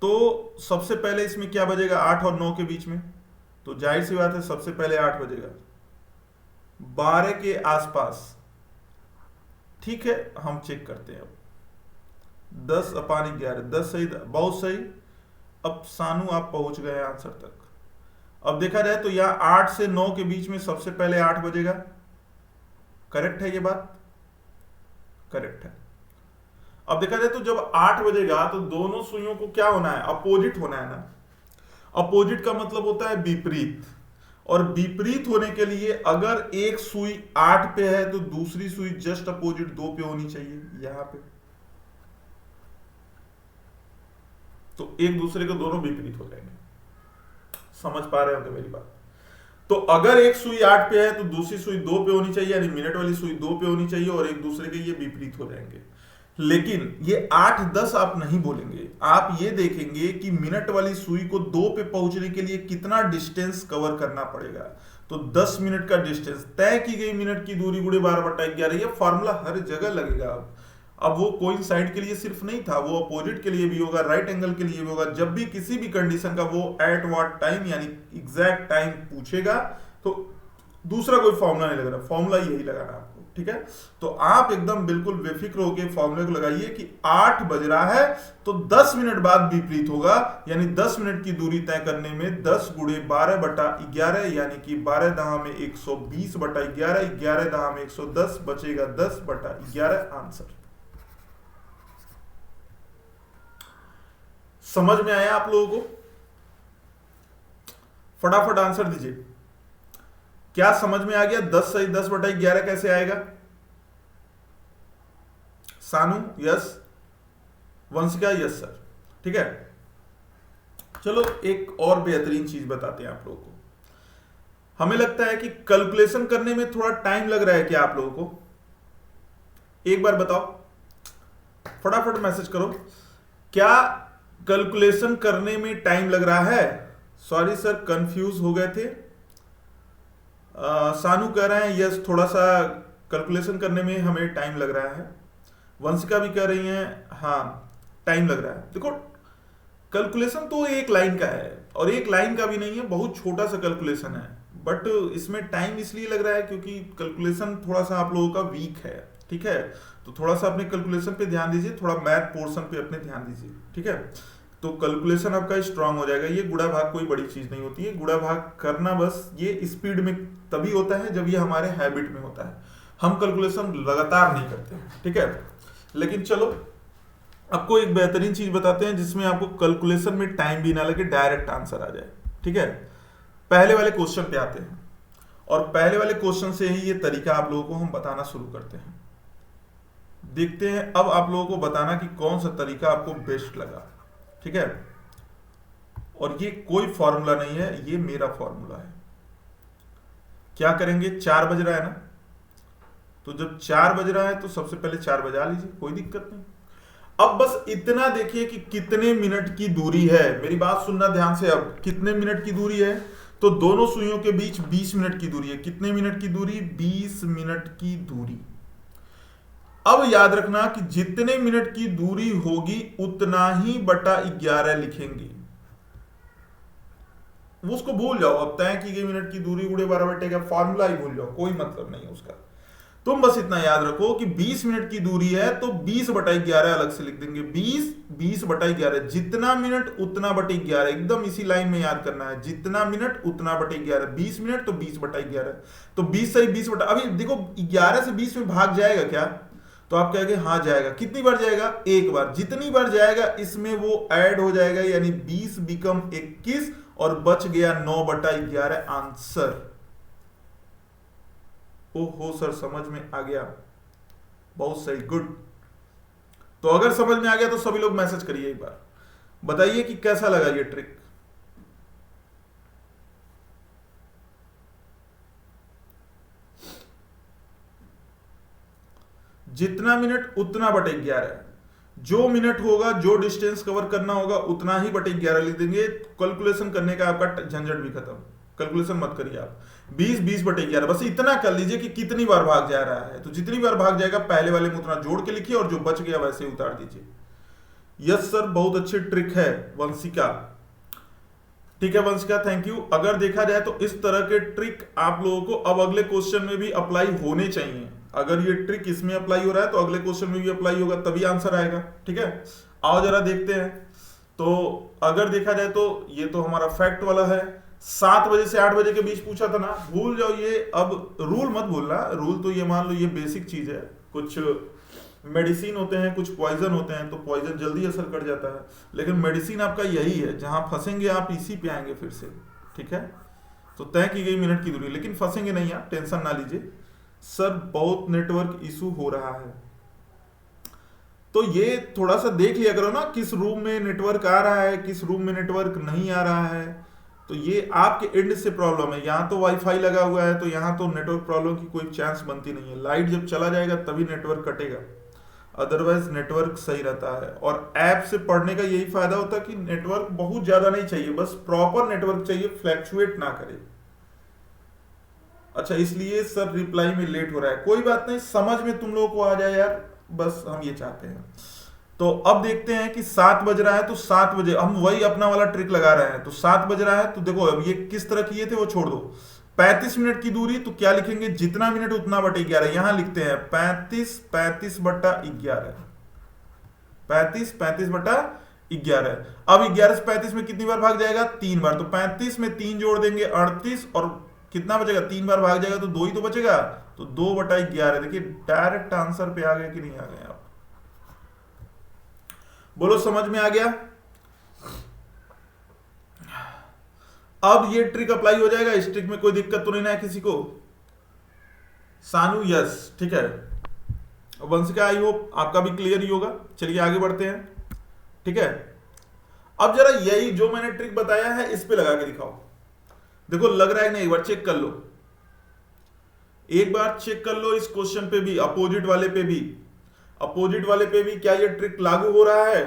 तो सबसे पहले इसमें क्या बजेगा? 8 और 9 के बीच में, तो जाहिर सी बात है सबसे पहले 8 बजेगा। 12 के आसपास, ठीक है, हम चेक करते हैं। अब 10/11, 10 सही, बहुत सही। अब सानू आप पहुंच गए आंसर तक। अब देखा जाए तो यहां 8 से 9 के बीच में सबसे पहले 8 बजेगा। करेक्ट है ये बात? करेक्ट है। अब देखा जाए तो जब 8 बजेगा तो दोनों सुइयों को क्या होना है? अपोजिट होना है ना। अपोजिट का मतलब होता है विपरीत, और विपरीत होने के लिए अगर एक सुई 8 पे है तो दूसरी सुई जस्ट अपोजिट 2 पे होनी चाहिए, यहां पे। तो एक दूसरे के दोनों विपरीत हो जाएंगे। समझ पा रहे होंगे मेरी बात? तो अगर एक सुई 8 पे है तो दूसरी सुई 2 पे होनी चाहिए, यानी मिनट वाली सुई 2 पे होनी चाहिए, और एक दूसरे के ये विपरीत हो जाएंगे। लेकिन ये 8-10 आप नहीं बोलेंगे, आप ये देखेंगे कि मिनट वाली सुई को 2 पे पहुंचने के लिए कितना डिस्टेंस कवर करना पड़ेगा। तो 10 मिनट का डिस्टेंस, तय की गई मिनट की दूरी गुणे 12/11। ये फॉर्मूला हर जगह लगेगा। अब वो कोइंसाइड के लिए सिर्फ नहीं था, वो अपोजिट के लिए भी होगा, राइट एंगल के लिए भी होगा। जब भी किसी भी कंडीशन का वो एट व्हाट टाइम यानी एग्जैक्ट टाइम पूछेगा तो दूसरा कोई फॉर्मूला नहीं लग रहा, फॉर्मूला यही लगाना आपको, ठीक है? तो आप एकदम बिल्कुल बेफिक्र होकर फॉर्मूले को लगाइए कि 8 बज रहा है तो 10 मिनट बाद विपरीत होगा, यानी 10 मिनट की दूरी तय करने में 10 गुणे 12/11 यानी कि 12 दहा में 120/11, 11 दहा में 110, बचेगा 10/11 आंसर। समझ में आया आप लोगों को? फटाफट आंसर दीजिए। क्या समझ में आ गया? 10 सही, 10/11 कैसे आएगा? सानू यस, वंशिका यस सर, ठीक है। चलो एक और बेहतरीन चीज बताते हैं आप लोगों को। हमें लगता है कि कैलकुलेशन करने में थोड़ा टाइम लग रहा है क्या आप लोगों को? एक बार बताओ, फटाफट मैसेज करो। क्या कैलकुलेशन करने में टाइम लग रहा है? सॉरी सर, कंफ्यूज हो गए थे। सानू कह रहे हैं यस, थोड़ा सा कैलकुलेशन करने में हमें टाइम लग रहा है। वंशिका भी कह रही हैं हाँ टाइम लग रहा है। देखो कैलकुलेशन तो एक लाइन का है, और एक लाइन का भी नहीं है, बहुत छोटा सा कैलकुलेशन है, बट इसमें टाइम इसलिए लग रहा है क्योंकि कैलकुलेशन थोड़ा सा आप लोगों का वीक है, ठीक है? तो थोड़ा सा अपने कैलकुलेशन पे ध्यान दीजिए, थोड़ा मैथ पोर्शन पे अपने ध्यान दीजिए, ठीक है? तो कैलकुलेशन आपका स्ट्रांग हो जाएगा। ये गुणा भाग कोई बड़ी चीज नहीं होती है, गुणा भाग करना बस ये स्पीड में तभी होता है जब ये हमारे हैबिट में होता है। हम कैलकुलेशन लगातार नहीं करते, ठीक है? लेकिन चलो आपको एक बेहतरीन चीज बताते हैं जिसमें आपको कैलकुलेशन में टाइम भी ना लगे, डायरेक्ट आंसर आ जाए, ठीक है? पहले वाले क्वेश्चन पे आते हैं, और पहले वाले क्वेश्चन से ही ये तरीका आप लोगों को हम बताना शुरू करते हैं। देखते हैं अब आप लोगों को बताना कि कौन सा तरीका आपको बेस्ट लगा, ठीक है? और ये कोई फॉर्मूला नहीं है, ये मेरा फॉर्मूला है। क्या करेंगे? 4 बज रहा है ना, तो जब 4 बज रहा है तो सबसे पहले 4 बजा लीजिए, कोई दिक्कत नहीं। अब बस इतना देखिए कि कितने मिनट की दूरी है। मेरी बात सुनना ध्यान से। अब कितने मिनट की दूरी है? तो दोनों सुइयों के बीच 20 मिनट की दूरी है। कितने मिनट की दूरी? 20 मिनट की दूरी। अब याद रखना कि जितने मिनट की दूरी होगी उतना ही बटा 11 लिखेंगे। उसको भूल जाओ, अब तय की गई मिनट की दूरी गुणे 12/11 फॉर्मूला ही भूल जाओ, कोई मतलब नहीं है उसका। तुम बस इतना याद रखो कि 20 मिनट की दूरी है तो 20/11 अलग से लिख देंगे। 20/11, जितना मिनट उतना बटे 11, एकदम इसी लाइन में याद करना है, जितना मिनट उतना बटे 11, 20 मिनट तो 20/11। तो 20 से 20 बटा, अभी देखो 11 से 20 में भाग जाएगा क्या, तो आप कहेंगे हाँ जाएगा। कितनी बार जाएगा? एक बार। जितनी बार जाएगा इसमें वो ऐड हो जाएगा, यानी 20 बिकम 21 और बच गया 9/11 आंसर। ओहो सर समझ में आ गया, बहुत सही, गुड। तो अगर समझ में आ गया तो सभी लोग मैसेज करिए एक बार, बताइए कि कैसा लगा ये ट्रिक। जितना मिनट उतना बटे 11, जो मिनट होगा, जो डिस्टेंस कवर करना होगा उतना ही बटे 11 लिख देंगे। कैलकुलेशन करने का आपका झंझट भी खत्म, कैलकुलेशन मत करिए आप। 20/11, बस इतना कर लीजिए कि कितनी बार भाग जा रहा है, तो जितनी बार भाग जाएगा पहले वाले में उतना जोड़ के लिखिए और जो बच गया वैसे ही उतार दीजिए। यस सर, बहुत अच्छी ट्रिक है वंशिका। ठीक है वंशिका, थैंक यू। अगर देखा जाए तो इस तरह के ट्रिक आप लोगों को अब अगले क्वेश्चन में भी अप्लाई होने चाहिए। अगर ये ट्रिक इसमें अप्लाई हो रहा है तो अगले क्वेश्चन में भी अप्लाई होगा, तभी आंसर आएगा। ठीक है, आओ जरा देखते हैं। तो अगर देखा जाए तो ये तो हमारा फैक्ट वाला है, 7 बजे से 8 बजे के बीच पूछा था ना, भूल जाओ ये। अब रूल मत भूलना, रूल तो ये मान लो ये बेसिक चीज है। कुछ मेडिसिन होते हैं, कुछ पॉइजन होते हैं, तो पॉइजन जल्दी असर कर जाता है, लेकिन मेडिसिन आपका यही है, जहां फंसेंगे आप इसी पे आएंगे फिर से। ठीक है, तो तय की गई मिनट की दूरी, लेकिन फंसेंगे नहीं आप, टेंशन ना लीजिए। सर बहुत नेटवर्क इशू हो रहा है, तो ये थोड़ा सा देख लिया करो ना, किस रूम में नेटवर्क आ रहा है, किस रूम में नेटवर्क नहीं आ रहा है। तो ये आपके एंड से प्रॉब्लम है, यहाँ तो वाईफाई लगा हुआ है तो यहाँ तो नेटवर्क प्रॉब्लम की कोई चांस बनती नहीं है। लाइट जब चला जाएगा तभी नेटवर्क कटेगा, अदरवाइज नेटवर्क सही रहता है। और ऐप से पढ़ने का यही फायदा होता है कि नेटवर्क बहुत ज्यादा नहीं चाहिए, बस प्रॉपर नेटवर्क चाहिए, फ्लैक्चुएट ना करे। अच्छा, इसलिए सर रिप्लाई में लेट हो रहा है, कोई बात नहीं, समझ में तुम लोगों को आ जाए यार, बस हम ये चाहते हैं। तो अब देखते हैं कि 7 बज रहा है, तो 7 बजे हम वही अपना वाला ट्रिक लगा रहे हैं। तो 7 बज रहा है, तो देखो अब ये किस तरह किए थे वो छोड़ दो। 35 मिनट की दूरी, तो क्या लिखेंगे, जितना मिनट उतना बटे 11। यहां लिखते हैं 35/11, 35/11। अब 11 से 35 में कितनी बार भाग जाएगा, 3 बार। तो 35 में 3 जोड़ देंगे 38, और कितना बचेगा, 3 बार भाग जाएगा तो 2 ही तो बचेगा, तो 2/11। देखिए डायरेक्ट आंसर पे आ गए कि नहीं आ गए आप, बोलो समझ में आ गया। अब ये ट्रिक अप्लाई हो जाएगा, इस ट्रिक में कोई दिक्कत तो नहीं ना है किसी को। सानू यस, ठीक है। वंशिका आई होप आपका भी क्लियर ही होगा। चलिए आगे बढ़ते हैं। ठीक है, अब जरा यही जो मैंने ट्रिक बताया है इस पे लगा के दिखाओ। देखो लग रहा है नहीं, एक बार चेक कर लो, एक बार चेक कर लो इस क्वेश्चन पे भी, अपोजिट वाले पे भी, अपोजिट वाले पे भी क्या ये ट्रिक लागू हो रहा है।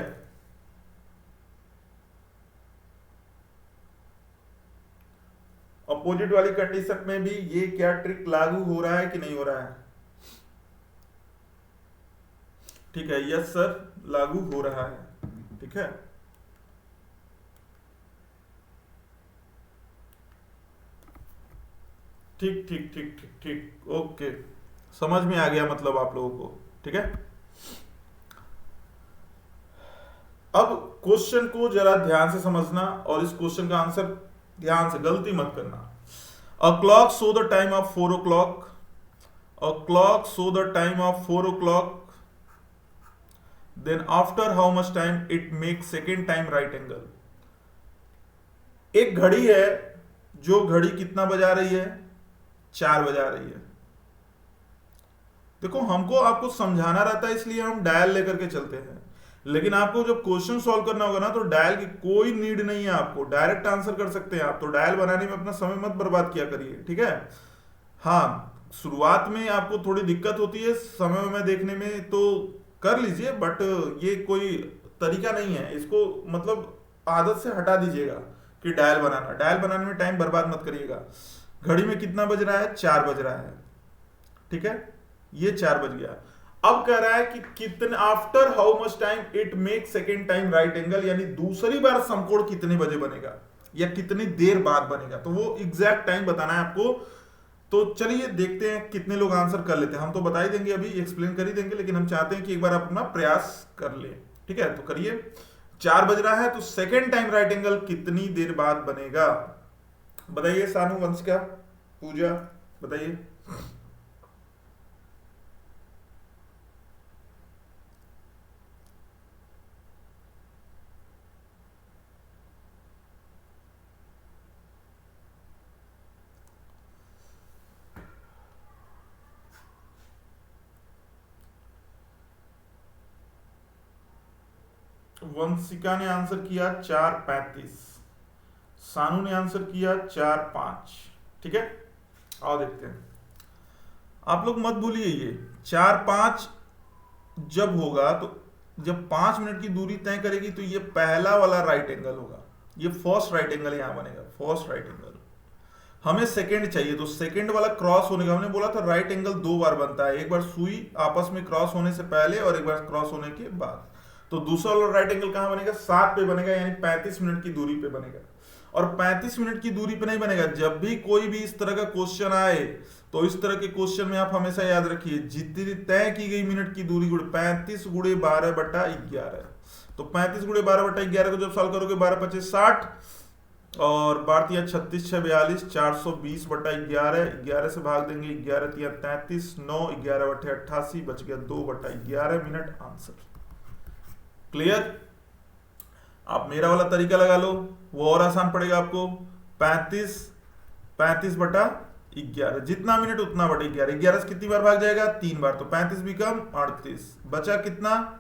अपोजिट वाली कंडीशन में भी ये क्या ट्रिक लागू हो रहा है कि नहीं हो रहा है। ठीक है, यस सर लागू हो रहा है। ठीक है, ठीक ठीक ठीक ठीक ठीक, ओके, समझ में आ गया मतलब आप लोगों को। ठीक है, अब क्वेश्चन को जरा ध्यान से समझना और इस क्वेश्चन का आंसर ध्यान से, गलती मत करना। A clock show the time of 4 o'clock, a clock show the time of 4 o'clock, then after how much time it make second time right angle. एक घड़ी है, जो घड़ी कितना बजा रही है, 4 बजा रही है। देखो हमको आपको समझाना रहता है इसलिए हम डायल लेकर के चलते हैं, लेकिन आपको जब क्वेश्चन सॉल्व करना होगा ना तो डायल की कोई नीड नहीं है, आपको डायरेक्ट आंसर कर सकते हैं आप। तो डायल बनाने में अपना समय मत बर्बाद किया करिए। ठीक है, हाँ शुरुआत में आपको थोड़ी दिक्कत होती है समय में देखने में, तो कर लीजिए, बट ये कोई तरीका नहीं है, इसको मतलब आदत से हटा दीजिएगा कि डायल बनाना। डायल बनाने में टाइम बर्बाद मत करिएगा। घड़ी में कितना बज रहा है, 4 बज रहा है। ठीक है, ये 4 बज गया। अब कह रहा है कि कितने, after how much time it make second time right angle, यानी दूसरी बार समकोण कितने बजे बनेगा या कितनी देर बाद बनेगा। तो वो एग्जैक्ट टाइम बताना है आपको। तो चलिए देखते हैं कितने लोग आंसर कर लेते हैं। हम तो बता ही देंगे, अभी एक्सप्लेन कर ही देंगे, लेकिन हम चाहते हैं कि एक बार आप अपना प्रयास कर ले। ठीक है, तो करिए। 4 बज रहा है, तो सेकेंड टाइम राइट एंगल कितनी देर बाद बनेगा? बताइए सानू, वंशिका, पूजा, बताइए। वंशिका ने आंसर किया 4:35, सानू ने आंसर किया 4:05। ठीक है, आओ देखते हैं। आप लोग मत भूलिए, ये 4:05 जब होगा तो जब 5 मिनट की दूरी तय करेगी तो ये पहला वाला राइट एंगल होगा, ये फर्स्ट राइट एंगल यहां बनेगा, फर्स्ट राइट एंगल। हमें सेकंड चाहिए, तो सेकंड वाला क्रॉस होने का, हमने बोला था राइट एंगल 2 बार बनता है, एक बार सुई आपस में क्रॉस होने से पहले और एक बार क्रॉस होने के बाद। तो दूसरा वाला राइट एंगल कहां बनेगा? 7 पे बनेगा, यानी 35 मिनट की दूरी पे बनेगा। और 35 मिनट की दूरी पे नहीं बनेगा, जब भी कोई भी इस तरह का क्वेश्चन आए तो इस तरह के क्वेश्चन में आप हमेशा याद रखिए, जितनी तय की गई मिनट की दूरी गुणे 35 गुणे 12/11। तो 35 गुणे 12/11 को जब सॉल्व करोगे 12×5 = 60 और 12×3 = 36, 6 = 42, 420/11। 11 से भाग देंगे, 11×3 = 33, 9, 11/88, बच गया 2/11 मिनट आंसर। क्लियर? आप मेरा वाला तरीका लगा लो, वो और आसान पड़ेगा आपको। 35/11, जितना मिनट उतना बटे 11। 11 से कितनी बार भाग जाएगा? 3 बार, तो 35 बिकम 38, बचा कितना?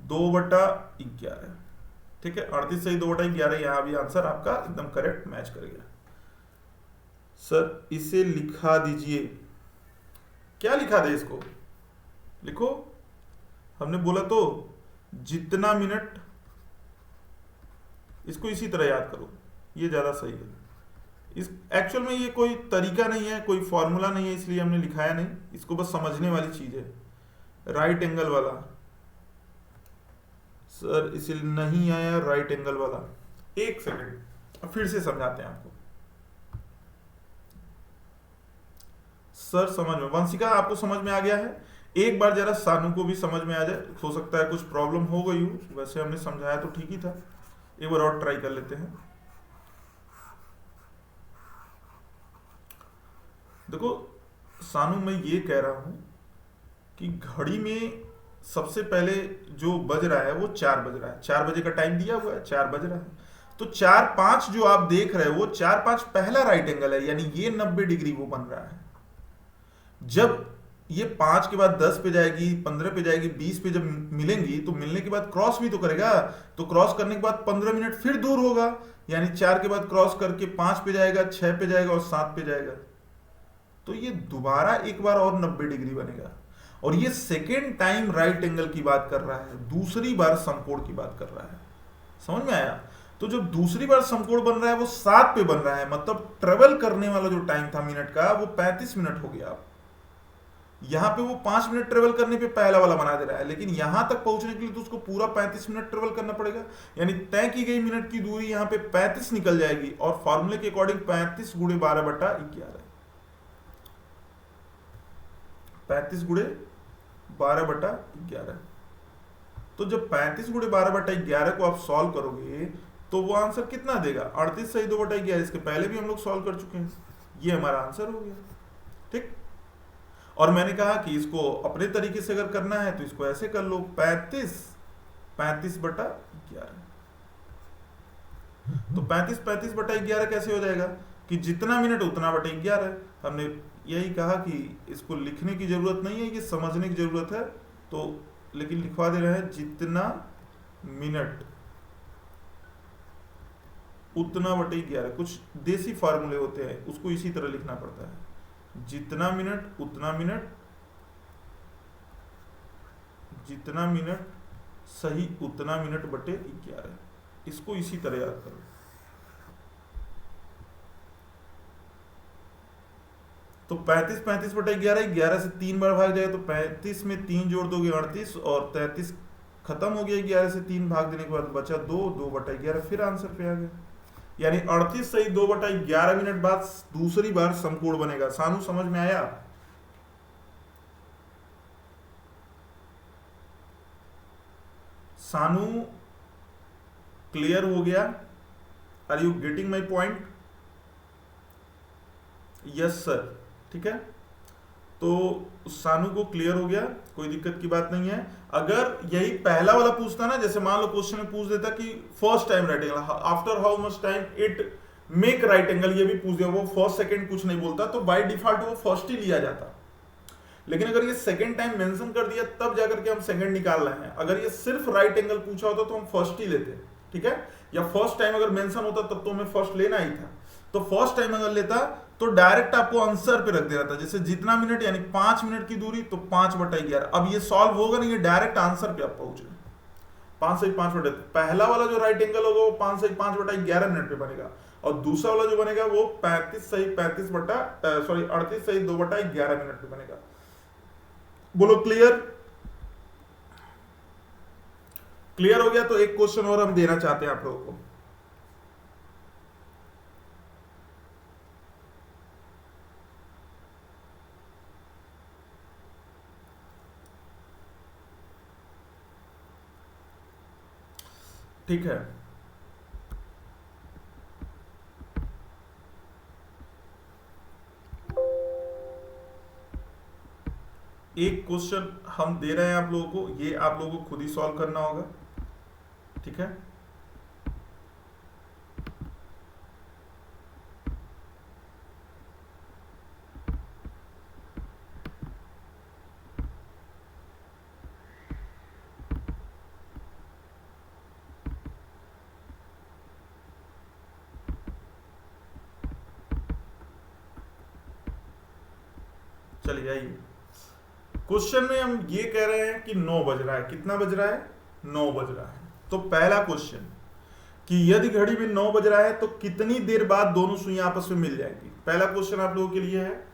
2/11। ठीक है, 38 से ही 2/11, यहां भी आंसर आपका एकदम करेक्ट मैच करेगा। सर इसे लिखा दीजिए। क्या लिखा दे इसको? लिखो, हमने बोला तो जितना मिनट, इसको इसी तरह याद करो, ये ज्यादा सही है। इस एक्चुअल में ये कोई तरीका नहीं है, कोई फॉर्मूला नहीं है, इसलिए हमने लिखाया नहीं, इसको बस समझने वाली चीज है। राइट एंगल वाला, सर इसे नहीं आया राइट एंगल वाला, एक सेकंड फिर से समझाते हैं आपको। सर समझ में, वंशिका आपको समझ में आ गया है? एक बार जरा सानू को भी समझ में आ जाए, हो सकता है कुछ प्रॉब्लम हो गई हो, वैसे हमने समझाया तो ठीक ही था, एक बार और ट्राई कर लेते हैं। देखो सानू, मैं ये कह रहा हूं कि घड़ी में सबसे पहले जो बज रहा है वो 4 बज रहा है, 4 बजे का टाइम दिया हुआ है, 4 बज रहा है। तो 4:05 जो आप देख रहे हो वो 4:05 पहला राइट एंगल है, यानी ये 90 डिग्री वो बन रहा है। जब ये 5 के बाद 10 पे जाएगी, 15 पे जाएगी, 20 पे जब मिलेंगी तो मिलने के बाद क्रॉस भी तो करेगा, तो क्रॉस करने के बाद 15 मिनट फिर दूर होगा, यानी 4 के बाद क्रॉस करके 5 पे जाएगा, 6 पे जाएगा और 7 पे जाएगा, तो ये दोबारा एक बार और 90 डिग्री बनेगा। और ये सेकेंड टाइम राइट एंगल की बात कर रहा है, दूसरी बार समकोण की बात कर रहा है। समझ में आया? तो जो दूसरी बार समकोण बन रहा है वो 7 पे बन रहा है, मतलब ट्रेवल करने वाला जो टाइम था मिनट का वो 35 मिनट हो गया। यहां पे वो 5 मिनट ट्रेवल करने पे पहला वाला बना दे रहा है, लेकिन यहां तक पहुंचने के लिए तो उसको पूरा 35 मिनट ट्रेवल करना पड़ेगा, यानी तय की गई मिनट की दूरी यहां पे 35 निकल जाएगी, और फॉर्मूले के अकॉर्डिंग 35 गुणे 12/11, 35 गुणे 12/11। तो जब 35 गुणे 12/11 को आप सॉल्व करोगे तो वो आंसर कितना देगा? 38 सही 2/11। इसके पहले भी हम लोग सॉल्व कर चुके हैं, ये हमारा आंसर हो गया। ठीक, और मैंने कहा कि इसको अपने तरीके से अगर करना है तो इसको ऐसे कर लो, 35/11। तो 35/11 कैसे हो जाएगा कि जितना मिनट उतना बटे 11। हमने यही कहा कि इसको लिखने की जरूरत नहीं है, ये समझने की जरूरत है, तो लेकिन लिखवा दे रहे हैं, जितना मिनट उतना बटे 11। कुछ देसी फार्मूले होते हैं, उसको इसी तरह लिखना पड़ता है, जितना मिनट उतना मिनट, जितना मिनट सही उतना मिनट बटे 11। इसको इसी तरह याद करो। तो 35/11, 11 से 3 बार भाग जाएगा, तो 35 में 3 जोड़ दोगे 38, और 33 खत्म हो गया। 11 से 3 भाग देने के बाद बचा 2, 2/11, फिर आंसर पे आ गया। यानी 38 सही 2/11 मिनट बाद दूसरी बार समकोण बनेगा। सानू समझ में आया? सानू क्लियर हो गया? Are you getting my point? Yes sir, ठीक है। तो सानू को क्लियर हो गया, कोई दिक्कत की बात नहीं है। अगर यही पहला वाला पूछता ना, जैसे मान लो क्वेश्चन में पूछ देता कि first time right angle, after how much time it make right angle, ये भी पूछ दिया, वो फर्स्ट सेकंड कुछ नहीं बोलता, तो बाय डिफॉल्ट वो फर्स्ट ही लिया जाता। लेकिन अगर ये सेकंड टाइम मेंशन कर दिया तब जाकर के हम सेकंड निकाल रहे हैं। अगर ये सिर्फ राइट एंगल पूछा होता तो हम फर्स्ट ही लेते, ठीक है। या फर्स्ट टाइम अगर मेंशन होता तब तो हमें फर्स्ट लेना ही था। तो फर्स्ट टाइम अगर लेता तो डायरेक्ट आपको आंसर पे रख दे रहा था, जैसे जितना मिनट यानी 5 मिनट की दूरी तो 5/11। अब ये सॉल्व होगा नहीं, ये डायरेक्ट आंसर पे आप पहुंचे। 5 से 5 पहला वाला जो राइट एंगल होगा वो 5 से 5/11 मिनट पे बनेगा, और दूसरा वाला जो बनेगा वो 38 सही 2/11 मिनट पे बनेगा। बोलो क्लियर? क्लियर हो गया? तो एक क्वेश्चन और हम देना चाहते हैं आप लोगों को। ठीक है, एक क्वेश्चन हम दे रहे हैं आप लोगों को, ये आप लोगों को खुद ही सॉल्व करना होगा, ठीक है। चलिए आइए, क्वेश्चन में हम ये कह रहे हैं कि 9 बज रहा है। कितना बज रहा है? 9 बज रहा है। तो पहला क्वेश्चन कि यदि घड़ी में 9 बज रहा है तो कितनी देर बाद दोनों सुइयां आपस में मिल जाएंगी। पहला क्वेश्चन आप लोगों के लिए है,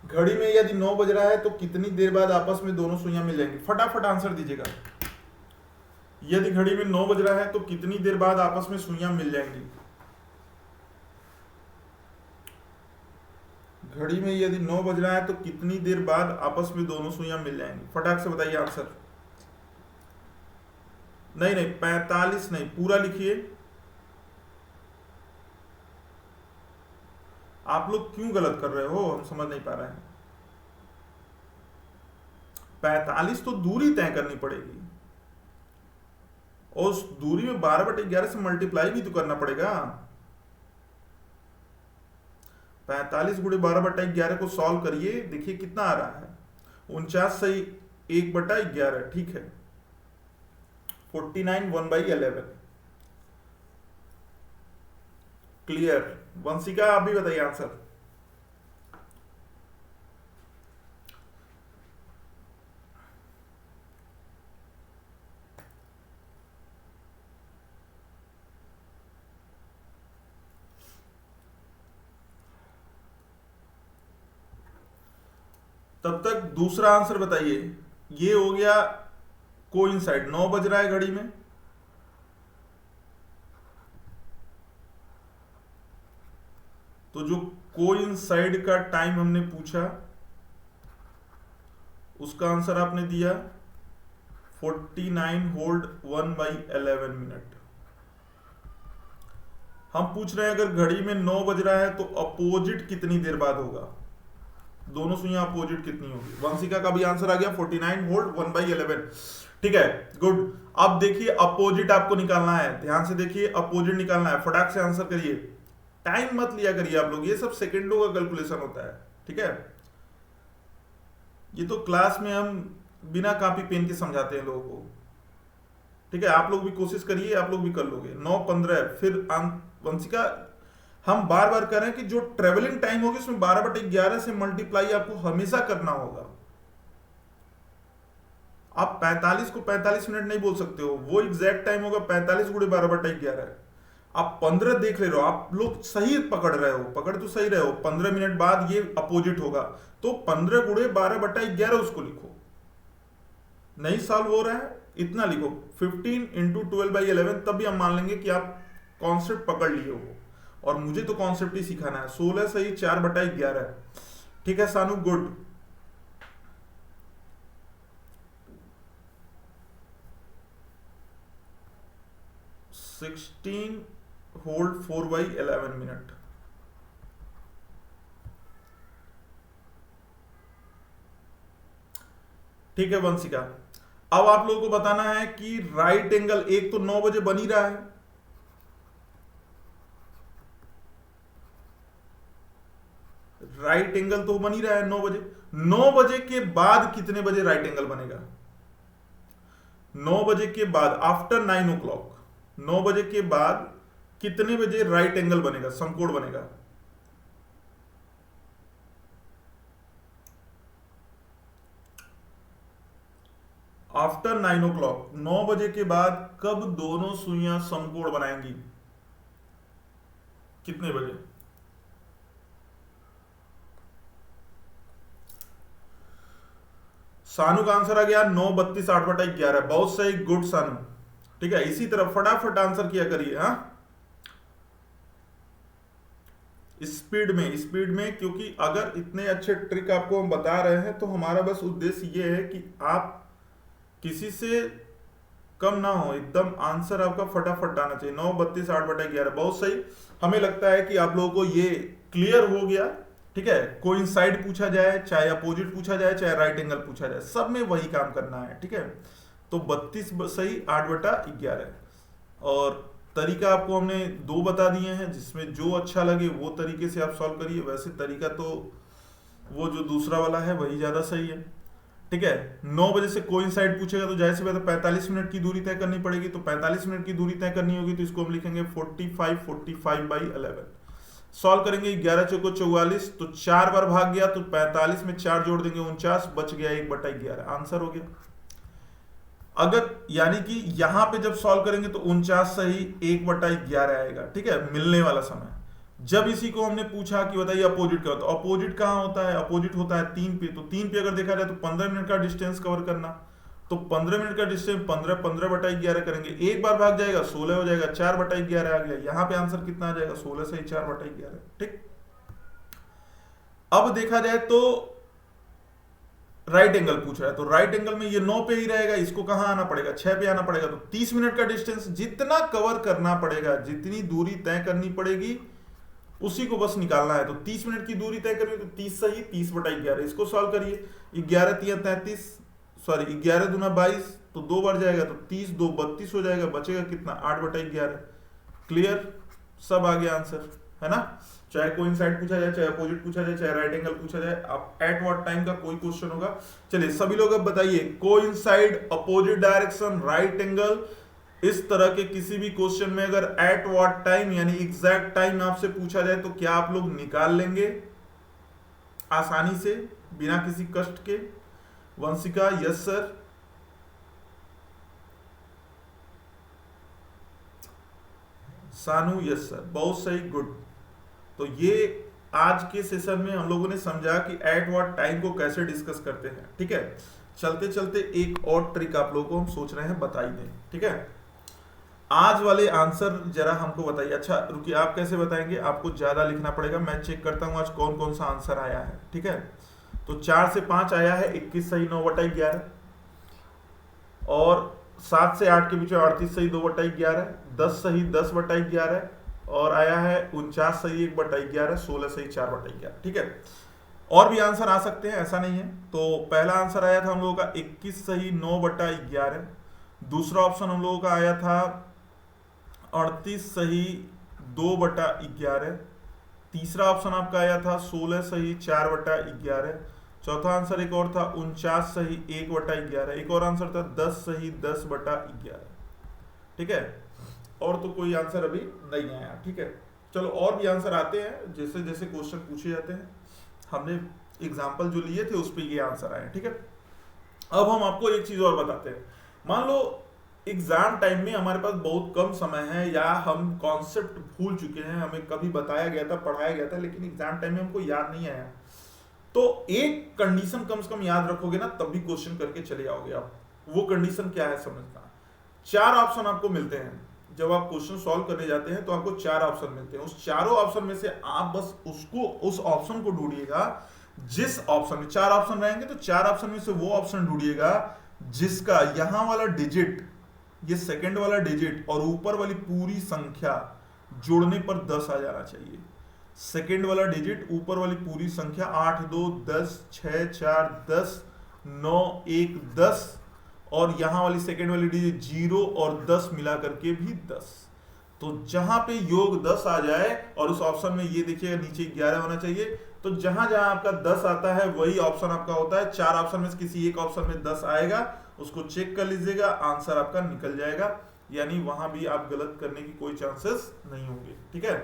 घड़ी में यदि 9 बज रहा है तो कितनी देर बाद आपस में दोनों सुइयां मिल जाएंगी। फटाफट आंसर दीजिएगा। यदि घड़ी में 9 बज रहा है तो कितनी देर बाद आपस में सुइयां मिल जाएंगी। घड़ी में यदि 9 बज रहा है तो कितनी देर बाद आपस में दोनों सुइयां मिल जाएंगी। फटाक से बताइए आंसर। नहीं नहीं, 45 नहीं, पूरा लिखिए। आप लोग क्यों गलत कर रहे हो, हम समझ नहीं पा रहे हैं। 45 तो दूरी तय करनी पड़ेगी, और उस दूरी में 12/11 से मल्टीप्लाई भी तो करना पड़ेगा। 45 गुणे 12/11 को सॉल्व करिए, देखिए कितना आ रहा है। 49 सही 1/11, ठीक है। 49 1/11। क्लियर? वंशिका आप भी बताइए आंसर। तब तक दूसरा आंसर बताइए। ये हो गया कोइंसाइड, 9 बज रहा है घड़ी में, तो जो कोइंसाइड का टाइम हमने पूछा उसका आंसर आपने दिया 49 होल्ड 1/11 मिनट। हम पूछ रहे हैं अगर घड़ी में 9 बज रहा है तो अपोजिट कितनी देर बाद होगा, दोनों सुइयां अपोजिट कितनी होगी। वंशिका का भी आंसर आ गया 49 होल्ड 1/11, ठीक है, गुड। अब देखिए अपोजिट आपको निकालना है, ध्यान से देखिए, अपोजिट निकालना है, फटाक से आंसर करिए, टाइम मत लिया करिए आप लोग, ये सब सेकंडों का कैलकुलेशन होता है, ठीक है। ये तो क्लास में हम बिना कॉपी पेन के समझाते हैं लोगों को, ठीक है। आप लोग भी कोशिश करिए, आप लोग भी कर लोगे। 9:15 फिर वंशिका हम बार बार कह रहे हैं कि जो ट्रेवलिंग टाइम होगी उसमें 12/11 से मल्टीप्लाई आपको हमेशा करना होगा। आप 45 को 45 मिनट नहीं बोल सकते हो, वो एग्जैक्ट टाइम होगा 45 गुणे 12/11। आप 15 देख ले रहे हो, आप लोग सही पकड़ रहे हो, पकड़ तो सही रहे हो, 15 मिनट बाद ये अपोजिट होगा, तो 15 गुणे 12/11 उसको लिखो। नहीं सॉल्व हो रहा है, इतना लिखो 15 × 12/11, तब भी हम मान लेंगे कि आप कॉन्सेप्ट पकड़ लिए हो। और मुझे तो कॉन्सेप्ट ही सिखाना है। 16 सही 4/11 है। ठीक है सानू, गुड। 16 hold 4/11 minute. ठीक है वंशिका, अब आप लोगों को बताना है कि राइट एंगल एक तो 9 बजे बन ही रहा है, राइट एंगल तो बन ही रहा है 9 बजे। 9 बजे के बाद कितने बजे राइट एंगल बनेगा? 9 बजे के बाद आफ्टर 9 o'clock, 9 बजे के बाद कितने बजे राइट एंगल बनेगा, समकोण बनेगा? आफ्टर 9 o'clock, 9 बजे के बाद कब दोनों सुइयां समकोण बनाएंगी? कितने बजे? सानू का आंसर आ गया 9:32 8/11। बहुत सही, गुड सानू। ठीक है, इसी तरह फटाफट आंसर किया करिए। हाँ, स्पीड में, क्योंकि अगर इतने अच्छे ट्रिक आपको हम बता रहे हैं तो हमारा बस उद्देश्य ये है कि आप किसी से कम ना हो, एकदम आंसर आपका फटाफट आना चाहिए। 9:32 8/11, बहुत सही। हमें लगता है कि आप लोगों को ये क्लियर हो गया। ठीक है, कोइंसाइड पूछा जाए, चाहे अपोजिट पूछा जाए, चाहे राइट एंगल पूछा जाए, सब में वही काम करना है। ठीक है, तो 32 सही 8/11। और तरीका आपको हमने 2 बता दिए हैं, जिसमें जो अच्छा लगे वो तरीके से आप सॉल्व करिए। वैसे तरीका तो वो जो दूसरा वाला है वही ज्यादा सही है। ठीक है, 9 बजे से कोइंसाइड पूछेगा तो जाहिर सी बात है 45 मिनट की दूरी तय करनी पड़ेगी। तो 45 मिनट की दूरी तय करनी होगी तो इसको हम लिखेंगे 45/11। सॉल्व करेंगे, 11 चौको 44, तो 4 बार भाग गया तो 45 में 4 जोड़ देंगे 49, बच गया 1/11। आंसर हो गया। अगर यानी कि यहां पे जब सॉल्व करेंगे तो 49 सही 1/11 आएगा। ठीक है, मिलने वाला समय। जब इसी को हमने पूछा कि बताइए अपोजिट क्या होता है, अपोजिट कहां होता है? अपोजिट होता है 3 पे। तो 3 पे अगर देखा जाए तो 15 मिनट का डिस्टेंस कवर करना, तो 15 मिनट का डिस्टेंस 15/11 करेंगे, एक बार भाग जाएगा 16 हो जाएगा, 4/11 आ गया। यहां पे आंसर कितना आ जाएगा? 16 सही 4/11। ठीक, अब देखा जाए तो राइट एंगल पूछ रहा है, तो राइट एंगल में ये 9 पे ही रहेगा, इसको कहां आना पड़ेगा? 6 पे आना पड़ेगा। तो 30 मिनट का डिस्टेंस जितना कवर करना पड़ेगा, जितनी दूरी तय करनी पड़ेगी, उसी को बस निकालना है। तो 30 मिनट की दूरी तय करनी, तो 30 सही 30/11। इसको सॉल्व करिए, 11 3 33, सॉरी 11 दूना 22, तो 2 बार जाएगा तो 30 2 32 हो जाएगा, बचेगा कितना? 8/11। क्लियर, सब आ गया आंसर, है ना? चाहे कोइंसाइड पूछा जाए, चाहे अपोजिट पूछा जाए, चाहे राइट एंगल पूछा जाए, आप एट व्हाट टाइम का कोई क्वेश्चन होगा। चलिए सभी लोग अब बताइए, coincide, opposite direction, right angle, इस तरह के किसी भी क्वेश्चन में अगर एट व्हाट टाइम यानी एग्जैक्ट टाइम आपसे पूछा जाए तो क्या आप लोग निकाल लेंगे आसानी से, बिना किसी कष्ट के? Vanshika, yes sir. सानू, यस सर, बहुत सही, गुड। तो ये आज के सेशन में हम लोगों ने समझा कि एट व्हाट टाइम को कैसे डिस्कस करते हैं। ठीक है, चलते चलते एक और ट्रिक आप लोगों को हम सोच रहे हैं बताई दें। ठीक है, आज वाले आंसर जरा हमको बताइए। अच्छा रुकिए, आप कैसे बताएंगे? आपको ज्यादा लिखना पड़ेगा, मैं चेक करता हूं आज कौन कौन सा आंसर आया है। ठीक है, तो 4 से 5 आया है 21 सही 9/11, और 7 से 8 के बीच में 38 सही 2/11, 10 सही 10/11, और आया है 49 सही 1/11, 16 सही 4/11। ठीक है, और भी आंसर आ सकते हैं, ऐसा नहीं है। तो पहला आंसर आया था हम लोगों का 21 सही 9/11, दूसरा ऑप्शन हम लोगों का आया था 38 सही 2/11, तीसरा ऑप्शन आपका आया था 16 सही 4/11, चौथा आंसर एक और था 49 सही 1/11, एक और आंसर था 10 सही 10/11। ठीक है, और तो कोई आंसर अभी नहीं आया। ठीक है, चलो और भी आंसर आते हैं जैसे जैसे क्वेश्चन पूछे जाते हैं। हमने एग्जाम्पल जो लिए थे उस पर ये आंसर आए। ठीक है, अब हम आपको एक चीज और बताते हैं। मान लो एग्जाम टाइम में हमारे पास बहुत कम समय है, या हम कॉन्सेप्ट भूल चुके हैं, हमें कभी बताया गया था, पढ़ाया गया था, लेकिन एग्जाम टाइम में हमको याद नहीं आया, तो एक कंडीशन कम से कम याद रखोगे ना, तब भी क्वेश्चन करके चले आओगे आप। वो कंडीशन क्या है समझना। 4 ऑप्शन आपको मिलते हैं, जब आप क्वेश्चन सॉल्व करने जाते हैं तो आपको 4 ऑप्शन मिलते हैं। उस चारों ऑप्शन में से आप बस उस ऑप्शन को ढूंढिएगा, जिस ऑप्शन में 4 ऑप्शन रहेंगे तो 4 ऑप्शन में से वो ऑप्शन ढूंढिएगा जिसका यहां वाला डिजिट, ये सेकंड वाला डिजिट और ऊपर वाली पूरी संख्या जोड़ने पर 10 आ जाना चाहिए। सेकंड वाला डिजिट, ऊपर वाली पूरी संख्या 8 2 10 6 4 10 9 1 10 और यहां वाली सेकंड वाली डिजिट 0 और 10 मिला करके भी 10। तो जहां पे योग 10 आ जाए और उस ऑप्शन में ये देखिएगा नीचे 11 होना चाहिए, तो जहां जहां आपका 10 आता है वही ऑप्शन आपका होता है। 4 ऑप्शन में से किसी एक ऑप्शन में 10 आएगा, उसको चेक कर लीजिएगा, आंसर आपका निकल जाएगा, यानी वहां भी आप गलत करने की कोई चांसेस नहीं होंगे। ठीक है,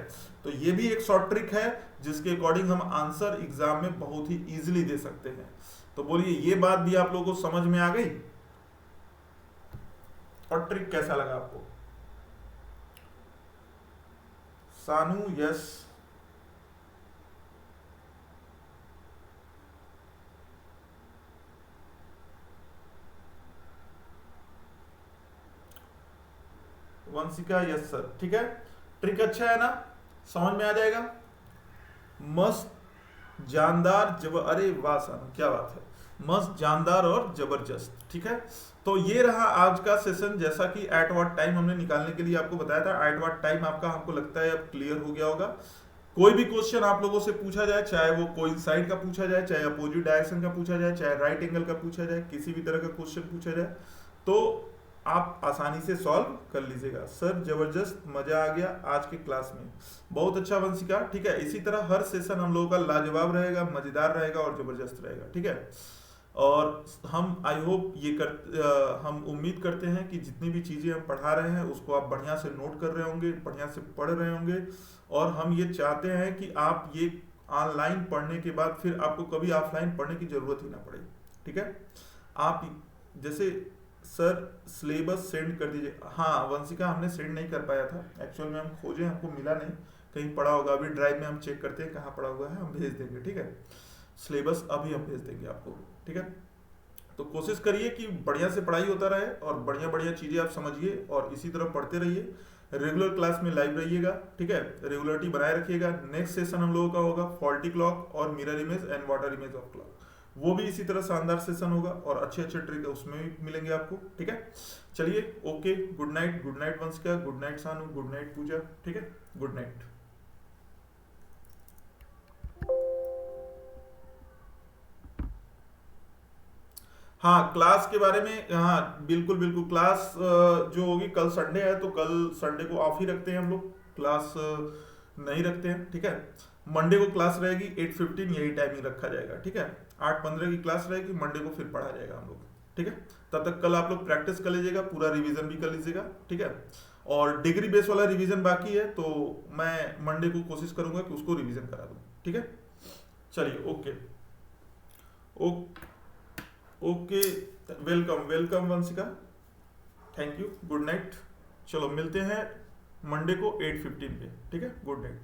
तो ये भी एक शॉर्ट ट्रिक है जिसके अकॉर्डिंग हम आंसर एग्जाम में बहुत ही इजीली दे सकते हैं। तो बोलिए ये बात भी आप लोगों को समझ में आ गई और ट्रिक कैसा लगा आपको? सानू यस, वंशिका यस सर। ठीक है, ट्रिक अच्छा है ना, समझ में आ जाएगा। मस्त, जानदार, अरे वाह सानू क्या बात है, मस्त, जानदार और जबरदस्त। ठीक है, तो ये रहा आज का सेशन। जैसा कि एट व्हाट टाइम हमने निकालने के लिए आपको बताया था, एट व्हाट टाइम आपका हमको लगता है अब क्लियर हो गया होगा। कोई भी क्वेश्चन आप लोगों से पूछा जाए, चाहे वो कोइंसाइड का पूछा जाए, चाहे अपोजिट डायरेक्शन का पूछा जाए, चाहे राइट एंगल का पूछा जाए, किसी भी तरह का क्वेश्चन पूछा जाए तो आप आसानी से सॉल्व कर लीजिएगा। सर जबरदस्त, मजा आ गया आज के क्लास में, बहुत अच्छा वंशिका। ठीक है, इसी तरह हर सेशन हम लोगों का लाजवाब रहेगा, मजेदार रहेगा और जबरदस्त रहेगा। ठीक है, और हम आई होप हम उम्मीद करते हैं कि जितनी भी चीज़ें हम पढ़ा रहे हैं उसको आप बढ़िया से नोट कर रहे होंगे, बढ़िया से पढ़ रहे होंगे, और हम ये चाहते हैं कि आप ये ऑनलाइन पढ़ने के बाद फिर आपको कभी ऑफलाइन पढ़ने की ज़रूरत ही ना पड़े। ठीक है, आप जैसे सर सिलेबस सेंड कर दीजिए। हाँ वंशिका, हमने सेंड नहीं कर पाया था एक्चुअल में, हम खोजे हमको मिला नहीं, कहीं पड़ा होगा, अभी ड्राइव में हम चेक करते हैं कहाँ पड़ा हुआ है, हम भेज देंगे। ठीक है, सिलेबस अभी हम भेज देंगे आपको। ठीक है, तो कोशिश करिए कि बढ़िया से पढ़ाई होता रहे और बढ़िया बढ़िया चीज़ें आप समझिए और इसी तरह पढ़ते रहिए। रेगुलर क्लास में लाइव रहिएगा। ठीक है, रेगुलरिटी बनाए रखिएगा। नेक्स्ट सेशन हम लोगों का होगा फॉल्टी क्लॉक और mirror image and water image of clock, वो भी इसी तरह शानदार सेशन होगा और अच्छे अच्छे ट्रिक उसमें भी मिलेंगे आपको। ठीक है, चलिए okay, good night Vanshika, good night सानू, गुड नाइट पूजा। ठीक है, गुड नाइट। हाँ क्लास के बारे में, हाँ बिल्कुल बिल्कुल, क्लास जो होगी कल संडे है तो कल संडे को ऑफ ही रखते हैं हम लोग, क्लास नहीं रखते हैं। ठीक है, मंडे को क्लास रहेगी 8:15, यही टाइमिंग रखा जाएगा। ठीक है, 8:15 की क्लास रहेगी, मंडे को फिर पढ़ा जाएगा हम लोग। ठीक है, तब तक कल आप लोग प्रैक्टिस कर लीजिएगा, पूरा रिवीजन भी कर लीजिएगा। ठीक है, और डिग्री बेस वाला रिवीजन बाकी है तो मैं मंडे को कोशिश करूंगा कि उसको रिवीजन करा दूं। ठीक है, चलिए okay okay, welcome Vanshika, thank you, good night. चलो मिलते हैं मंडे को 8:15 पे। ठीक है, गुड नाइट।